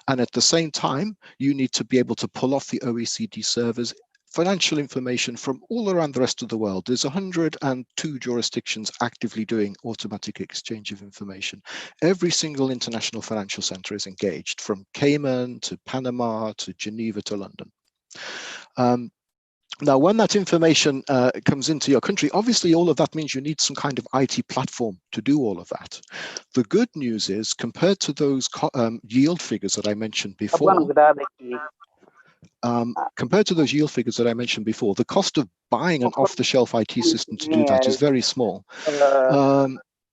And at the same time, you need to be able to pull off the OECD servers financial information from all around the rest of the world. There's 102 jurisdictions actively doing automatic exchange of information. Every single international financial center is engaged, from Cayman to Panama to Geneva to London. Now, when that information comes into your country, obviously all of that means you need some kind of IT platform to do all of that. The good news is, compared to those yield figures that I mentioned before, the cost of buying an off-the-shelf IT system to do that is very small.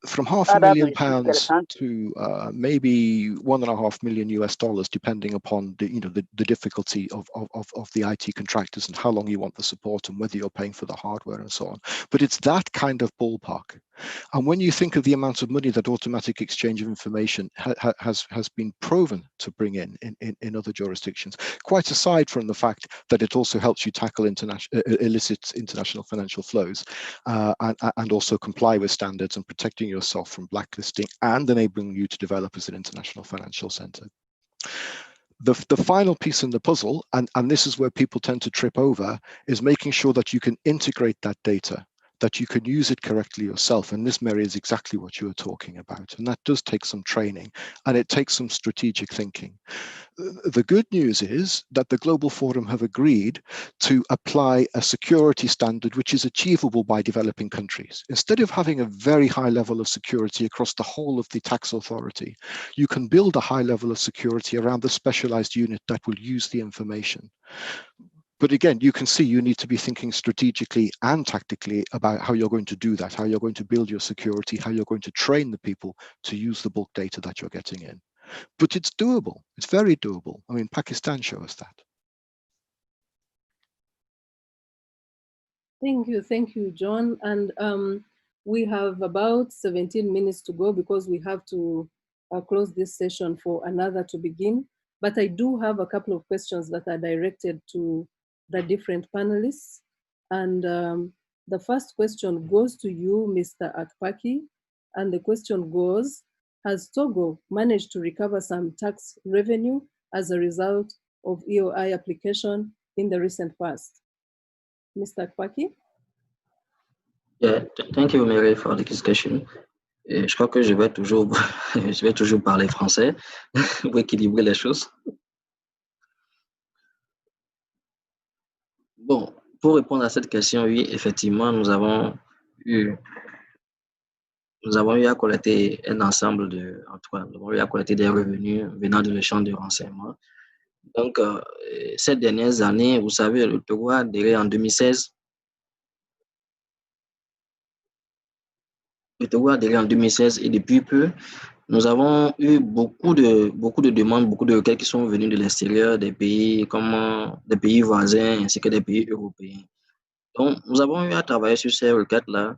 From £500,000 to maybe $1.5 million US, depending upon the difficulty of the IT contractors and how long you want the support and whether you're paying for the hardware and so on. But it's that kind of ballpark. And when you think of the amount of money that automatic exchange of information has been proven to bring in other jurisdictions, quite aside from the fact that it also helps you tackle illicit international financial flows and also comply with standards and protecting yourself from blacklisting and enabling you to develop as an international financial center. The final piece in the puzzle, and this is where people tend to trip over, is making sure that you can integrate that data, that you can use it correctly yourself. And this, Mary, is exactly what you were talking about. And that does take some training, and it takes some strategic thinking. The good news is that the Global Forum have agreed to apply a security standard which is achievable by developing countries. Instead of having a very high level of security across the whole of the tax authority, you can build a high level of security around the specialized unit that will use the information. But again, you can see you need to be thinking strategically and tactically about how you're going to do that, how you're going to build your security, how you're going to train the people to use the bulk data that you're getting in. But it's doable. It's very doable. I mean, Pakistan shows us that. Thank you, John. And we have about 17 minutes to go because we have to close this session for another to begin. But I do have a couple of questions that are directed to the different panelists. And the first question goes to you, Mr. Akpaki. And the question goes, has Togo managed to recover some tax revenue as a result of EOI application in the recent past? Mr. Akpaki? Yeah, thank you, Mary, for the discussion. Et je crois que je vais toujours parler français pour équilibrer les choses. Bon, pour répondre à cette question, oui, effectivement, nous avons eu à collecter un ensemble nous avons eu à collecter des revenus venant de l'échange de renseignements. Donc, ces dernières années, vous savez, le Togo a adhéré en 2016. Le Togo a adhéré en 2016 et depuis peu, nous avons eu beaucoup de demandes, beaucoup de requêtes qui sont venues de l'extérieur, des pays voisins ainsi que des pays européens. Donc, nous avons eu à travailler sur ces requêtes-là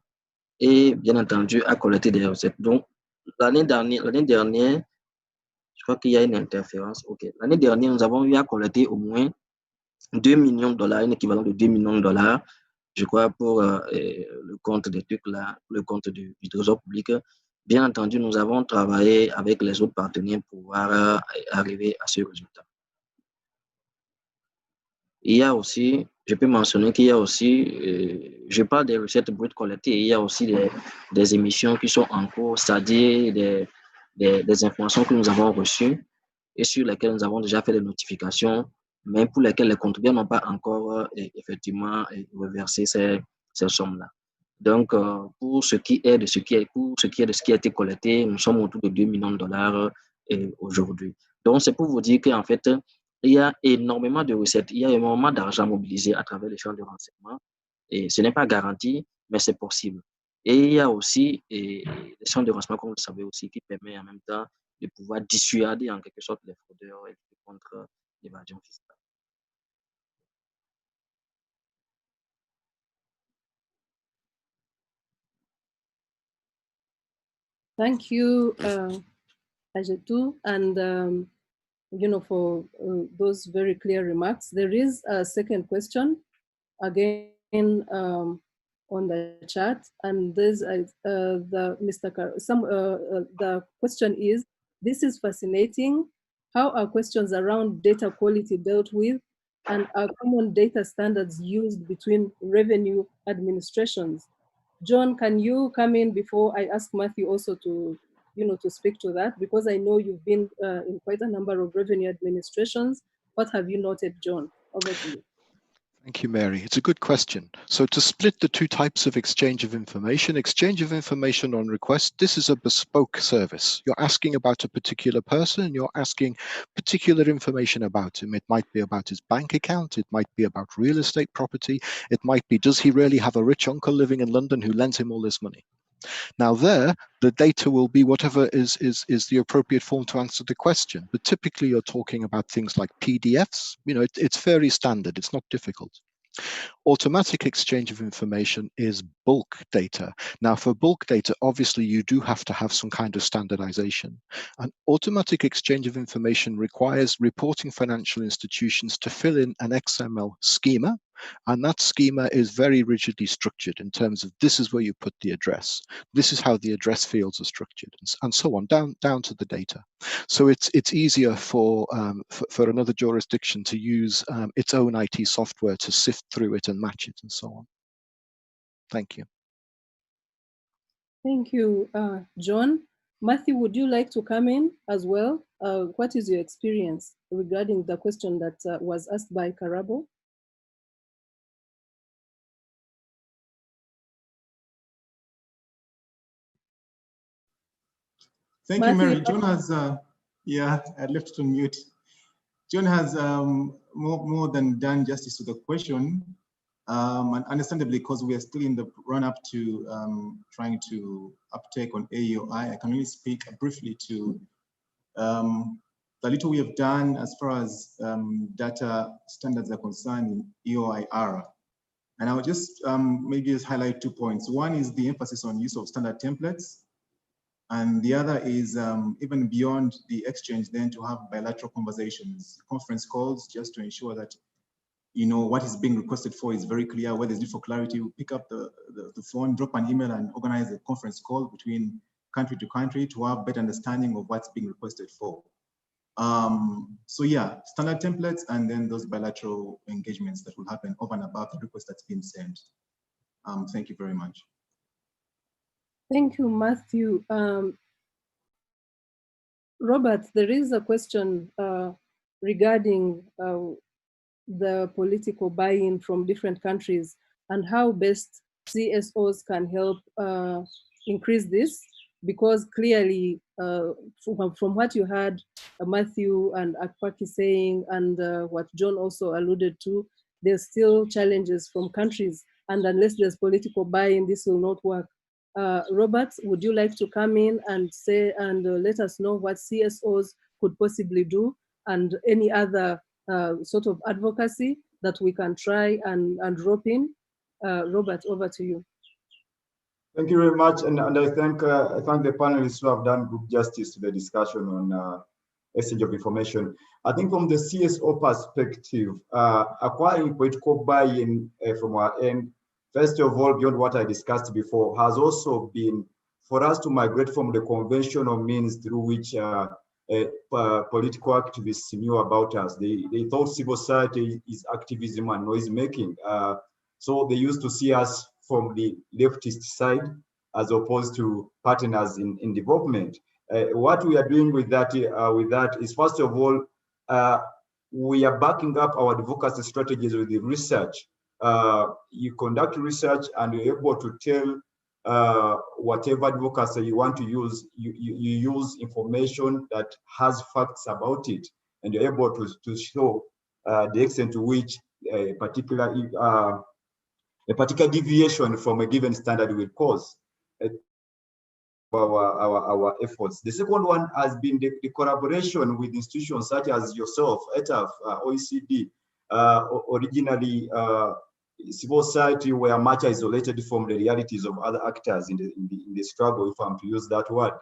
et bien entendu à collecter des recettes. Donc, l'année dernière, je crois qu'il y a une interférence. OK. L'année dernière, nous avons eu à collecter au moins $2 millions, un équivalent de $2 millions, je crois, pour le compte des trucs là, le compte du Trésor public. Bien entendu, nous avons travaillé avec les autres partenaires pour pouvoir arriver à ce résultat. Il y a aussi, je peux mentionner qu'il y a aussi, je parle des recettes brutes collectées, il y a aussi des émissions qui sont en cours, c'est-à-dire des informations que nous avons reçues et sur lesquelles nous avons déjà fait des notifications, mais pour lesquelles les contribuables n'ont pas encore effectivement reversé ces sommes-là. Donc, pour ce qui est de ce qui a été collecté, nous sommes autour de 2 millions de dollars aujourd'hui. Donc, c'est pour vous dire qu'en fait, il y a énormément de recettes, il y a énormément d'argent mobilisé à travers les champs de renseignement. Et ce n'est pas garanti, mais c'est possible. Et il y a aussi les champs de renseignement, comme vous le savez aussi, qui permet en même temps de pouvoir dissuader en quelque sorte les fraudeurs et contre l'évasion fiscale. Thank you, Ajetu, and for those very clear remarks. There is a second question again on the chat, and there's the question is: this is fascinating. How are questions around data quality dealt with, and are common data standards used between revenue administrations? John, can you come in before I ask Matthew also to speak to that? Because I know you've been in quite a number of revenue administrations. What have you noted, John? Over to you. Thank you, Mary. It's a good question. So to split the two types of exchange of information on request, this is a bespoke service. You're asking about a particular person, you're asking particular information about him. It might be about his bank account, it might be about real estate property, it might be, does he really have a rich uncle living in London who lends him all this money? Now there, the data will be whatever is the appropriate form to answer the question. But typically you're talking about things like PDFs. It's fairly standard, it's not difficult. Automatic exchange of information is bulk data. Now for bulk data, obviously you do have to have some kind of standardization. An automatic exchange of information requires reporting financial institutions to fill in an XML schema, and that schema is very rigidly structured in terms of this is where you put the address, this is how the address fields are structured, and so on, down to the data. So it's easier for another jurisdiction to use its own IT software to sift through it and match it and so on. Thank you. Thank you, John. Matthew, would you like to come in as well? What is your experience regarding the question that was asked by Karabo? Thank you, Mary. John has, I left it on mute. John has more than done justice to the question, and understandably, because we are still in the run-up to trying to uptake on AEOI, I can only speak briefly to the little we have done as far as data standards are concerned in EOIR. And I will just maybe just highlight 2 points. One is the emphasis on use of standard templates. And the other is even beyond the exchange, then to have bilateral conversations, conference calls, just to ensure that what is being requested for is very clear. Where there's need for clarity, we pick up the phone, drop an email, and organize a conference call between country to country to have better understanding of what's being requested for. So yeah, standard templates, and then those bilateral engagements that will happen over and above the request that's been sent. Thank you very much. Thank you, Matthew. Robert, there is a question regarding the political buy-in from different countries and how best CSOs can help increase this, because clearly from what you heard Matthew and Akpaki saying, and what John also alluded to, there's still challenges from countries, and unless there's political buy-in, this will not work. Robert, would you like to come in and say and let us know what CSOs could possibly do, and any other sort of advocacy that we can try and rope in? Robert, over to you. Thank you very much, and I thank the panelists who have done good justice to the discussion on exchange of information. I think from the CSO perspective, acquiring political buy-in from our end, first of all, beyond what I discussed before, has also been for us to migrate from the conventional means through which political activists knew about us. They thought civil society is activism and noise making. So they used to see us from the leftist side as opposed to partners in development. What we are doing with that is, first of all, we are backing up our advocacy strategies with the research you conduct research and you're able to tell whatever advocacy you want to use, you use information that has facts about it, and you're able to show the extent to which a particular deviation from a given standard will cause our efforts. The second one has been the collaboration with institutions such as yourself, ATAF, OECD. Originally, civil society were much isolated from the realities of other actors in the struggle, if I'm to use that word.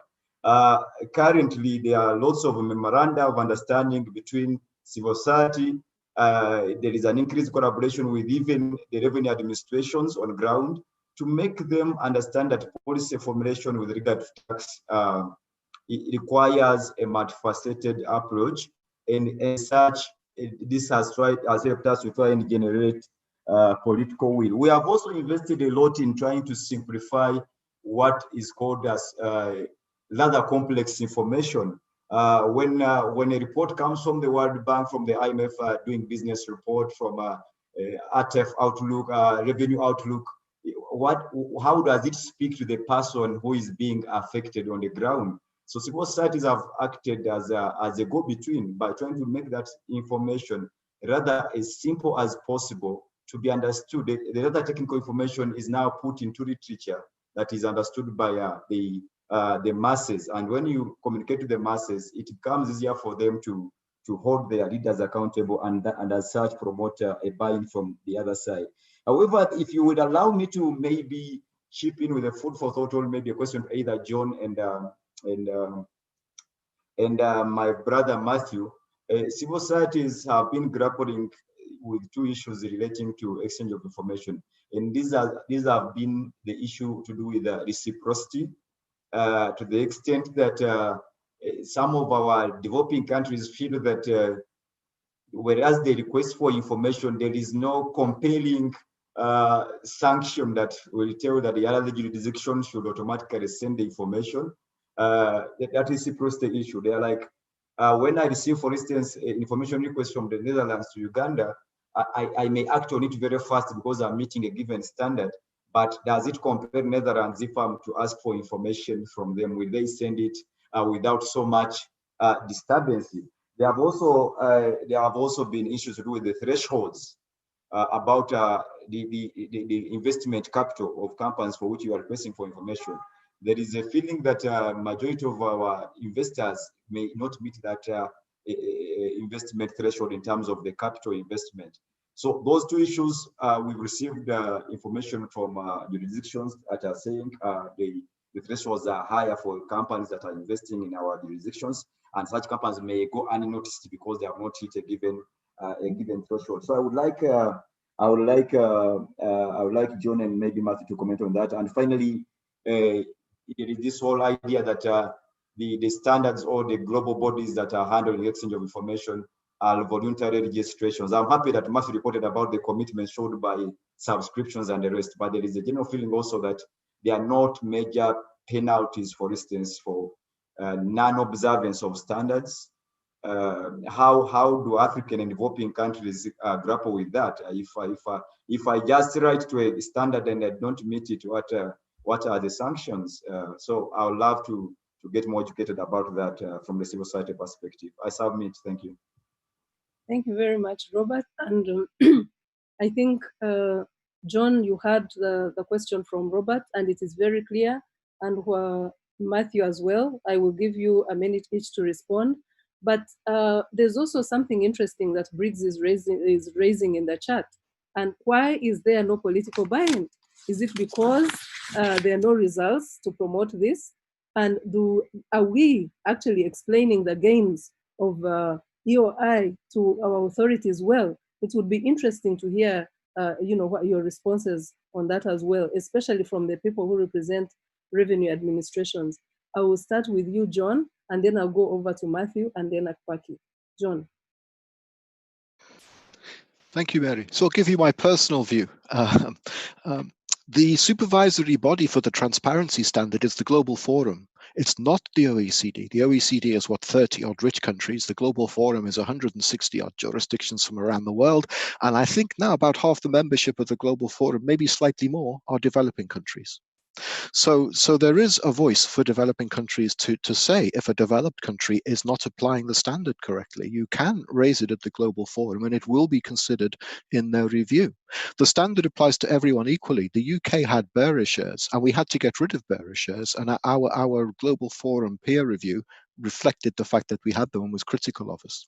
Currently, there are lots of memoranda of understanding between civil society. There is an increased collaboration with even the revenue administrations on ground to make them understand that policy formulation with regard to tax it requires a multifaceted approach, and as such, this has helped us to try and generate political will. We have also invested a lot in trying to simplify what is called as rather complex information. When a report comes from the World Bank, from the IMF doing business report, from ATAF Outlook, Revenue Outlook, how does it speak to the person who is being affected on the ground? So civil societies have acted as a go-between by trying to make that information rather as simple as possible to be understood. The other technical information is now put into literature that is understood by the masses. And when you communicate to the masses, it becomes easier for them to hold their leaders accountable and as such promote a buy-in from the other side. However, if you would allow me to maybe chip in with a food for thought, or maybe a question to either John and my brother Matthew, civil societies have been grappling with two issues relating to exchange of information, and these have been the issue to do with reciprocity, to the extent that some of our developing countries feel that whereas they request for information, there is no compelling sanction that will tell that the other jurisdiction should automatically send the information. That is reciprocity issue. They are like, when I receive, for instance, information request from the Netherlands to Uganda, I may act on it very fast because I'm meeting a given standard. But does it compare Netherlands if I'm to ask for information from them? Will they send it without so much disturbance? There have also been issues to do with the thresholds about the investment capital of companies for which you are requesting for information. There is a feeling that majority of our investors may not meet that investment threshold in terms of the capital investment. So those two issues, we've received information from jurisdictions that are saying the thresholds are higher for companies that are investing in our jurisdictions, and such companies may go unnoticed because they have not hit a given threshold. So I would like John and maybe Matthew to comment on that. And finally, there is this whole idea that the standards or the global bodies that are handling the exchange of information are voluntary registrations. I'm happy that Matthew reported about the commitment showed by subscriptions and the rest, but there is a general feeling also that there are not major penalties, for instance, for non-observance of standards. How do African and developing countries grapple with that? If I just write to a standard and I don't meet it, what are the sanctions? So I would love to get more educated about that from the civil society perspective. I submit. Thank you. Thank you very much, Robert. And I think, John, you had the question from Robert, and it is very clear. And Matthew as well. I will give you a minute each to respond. But there's also something interesting that Briggs is raising in the chat. And why is there no political buy-in? Is it because there are no results to promote this? And are we actually explaining the gains of EOI to our authorities well? It would be interesting to hear, what your responses on that as well, especially from the people who represent revenue administrations. I will start with you, John, and then I'll go over to Matthew and then Akpaki. John. Thank you, Mary. So I'll give you my personal view. The supervisory body for the transparency standard is the Global Forum. It's not the OECD. The OECD is what, 30-odd rich countries. The Global Forum is 160-odd jurisdictions from around the world. And I think now about half the membership of the Global Forum, maybe slightly more, are developing countries. So there is a voice for developing countries to say if a developed country is not applying the standard correctly. You can raise it at the Global Forum and it will be considered in their review. The standard applies to everyone equally. The UK had bearer shares and we had to get rid of bearer shares, and our Global Forum peer review reflected the fact that we had them and was critical of us.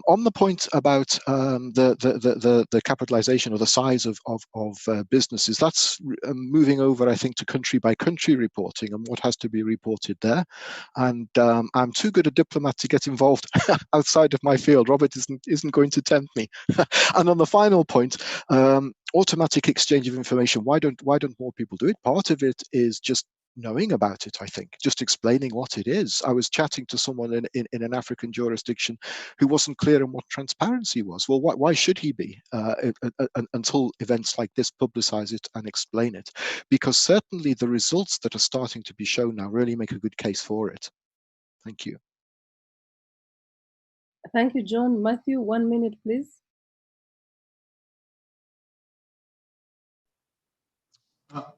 On the point about the capitalization or the size of businesses, that's moving over, I think, to country by country reporting and what has to be reported there. And I'm too good a diplomat to get involved outside of my field. Robert isn't going to tempt me. And on the final point, automatic exchange of information. Why don't more people do it? Part of it is just knowing about it, I think, just explaining what it is. I was chatting to someone in an African jurisdiction who wasn't clear on what transparency was. Well, why should he be until events like this publicize it and explain it? Because certainly the results that are starting to be shown now really make a good case for it. Thank you. Thank you, John. Matthew, 1 minute, please.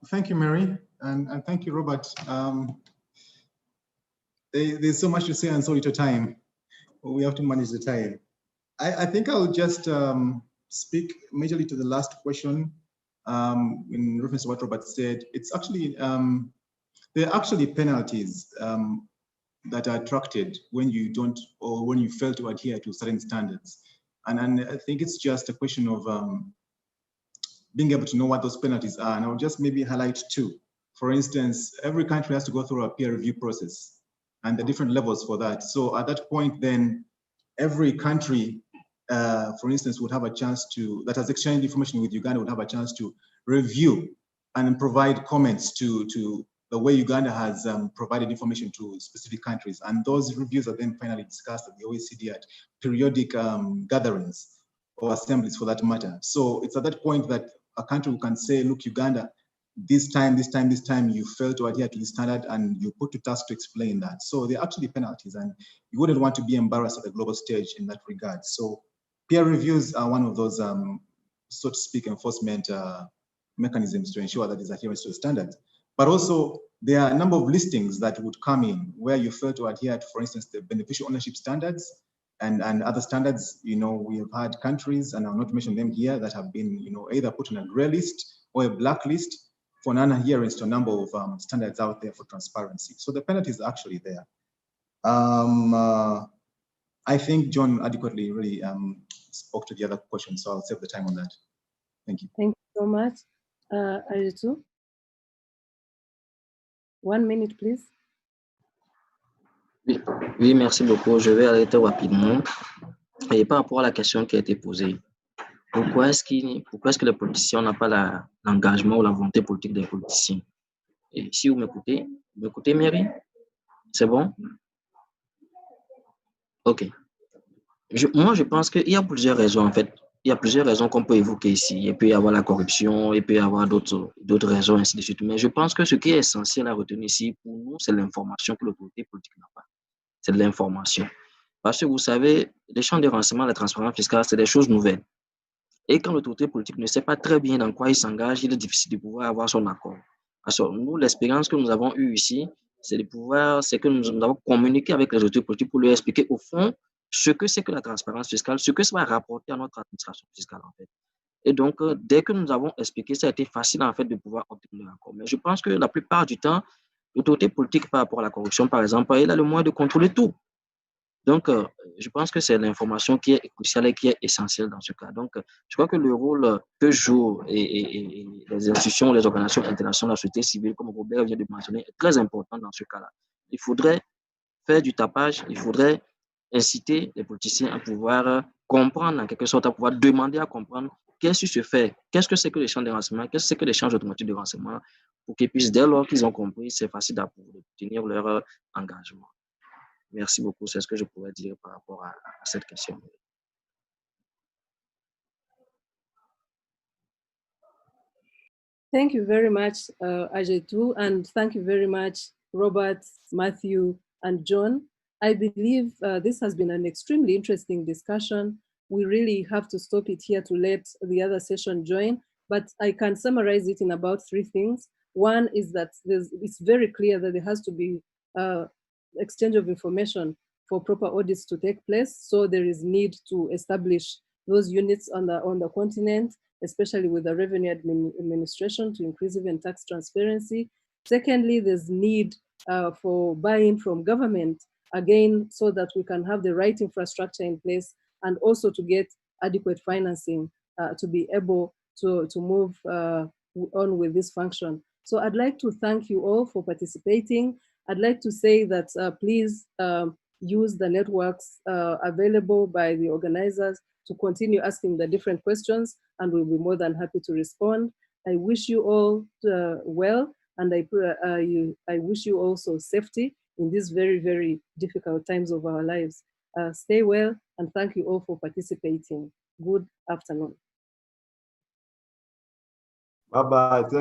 Thank you, Mary, and thank you, Robert. There's so much to say and so little time. We have to manage the time. I think I'll just speak majorly to the last question in reference to what Robert said. It's actually, there are actually penalties that are attracted when you don't, or when you fail to adhere to certain standards. And I think it's just a question of being able to know what those penalties are. And I'll just maybe highlight two. For instance, every country has to go through a peer review process and the different levels for that. So at that point, then every country, for instance, would have a chance to, that has exchanged information with Uganda, would have a chance to review and provide comments to the way Uganda has provided information to specific countries. And those reviews are then finally discussed at the OECD at periodic gatherings or assemblies for that matter. So it's at that point that a country can say, look, Uganda, this time, you failed to adhere to the standard, and you put to task to explain that. So there are actually penalties, and you wouldn't want to be embarrassed at the global stage in that regard. So peer reviews are one of those, so to speak, enforcement mechanisms to ensure that there's adherence to the standards. But also, there are a number of listings that would come in where you fail to adhere to, for instance, the beneficial ownership standards and other standards. You know, we have had countries, and I'll not mention them here, that have been, you know, either put on a gray list or a black list for non-adherence to a number of standards out there for transparency. So the penalty is actually there. I think John adequately really spoke to the other questions, so I'll save the time on that. Thank you. Thank you so much. Aritu, 1 minute, please. Oui, merci beaucoup. Je vais arrêter rapidement. Et par rapport à la question qui a été posée, pourquoi est-ce que les politiciens n'ont pas l'engagement ou la volonté politique des politiciens? Et si vous m'écoutez, Mary? C'est bon? Ok. Moi, je pense qu'il y a plusieurs raisons, en fait. Il y a plusieurs raisons qu'on peut évoquer ici. Il peut y avoir la corruption, il peut y avoir d'autres raisons, ainsi de suite. Mais je pense que ce qui est essentiel à retenir ici, pour nous, c'est l'information que l'autorité politique n'a pas. C'est de l'information. Parce que vous savez, les champs de renseignement, la transparence fiscale, c'est des choses nouvelles. Et quand l'autorité politique ne sait pas très bien dans quoi il s'engage, il est difficile de pouvoir avoir son accord. Alors, nous, l'expérience que nous avons eue ici, c'est que nous avons communiqué avec les autorités politiques pour leur expliquer au fond ce que c'est que la transparence fiscale, ce que ça va rapporter à notre administration fiscale, en fait. Et donc, dès que nous avons expliqué, ça a été facile, en fait, de pouvoir obtenir un accord. Mais je pense que la plupart du temps, l'autorité politique par rapport à la corruption, par exemple, elle a le moyen de contrôler tout. Donc, je pense que c'est l'information qui est cruciale et qui est essentielle dans ce cas. Donc, je crois que le rôle que jouent et les institutions, les organisations internationales, la société civile, comme Robert vient de mentionner, est très important dans ce cas-là. Il faudrait faire du tapage, il faudrait inciter les politiciens à pouvoir comprendre, en quelque sorte, à pouvoir demander à comprendre qu'est-ce qui se fait, qu'est-ce que c'est que les champs de renseignement, qu'est-ce que c'est que les champs automatiques de renseignement, pour qu'ils puissent, dès lors qu'ils ont compris, c'est facile d'obtenir leur engagement. Merci beaucoup, c'est ce que je pourrais dire par rapport à cette question. Thank you very much, Ajetu, and thank you very much, Robert, Matthew, and John. I believe this has been an extremely interesting discussion. We really have to stop it here to let the other session join, but I can summarize it in about 3 things. One is that it's very clear that there has to be exchange of information for proper audits to take place. So there is need to establish those units on the continent, especially with the revenue administration, to increase even tax transparency. Secondly, there's need for buy-in from government, again, so that we can have the right infrastructure in place and also to get adequate financing to be able to move on with this function. So I'd like to thank you all for participating. I'd like to say that please use the networks available by the organizers to continue asking the different questions, and we'll be more than happy to respond. I wish you all well, and I wish you also safety in these very, very difficult times of our lives. Stay well, and thank you all for participating. Good afternoon. Bye-bye.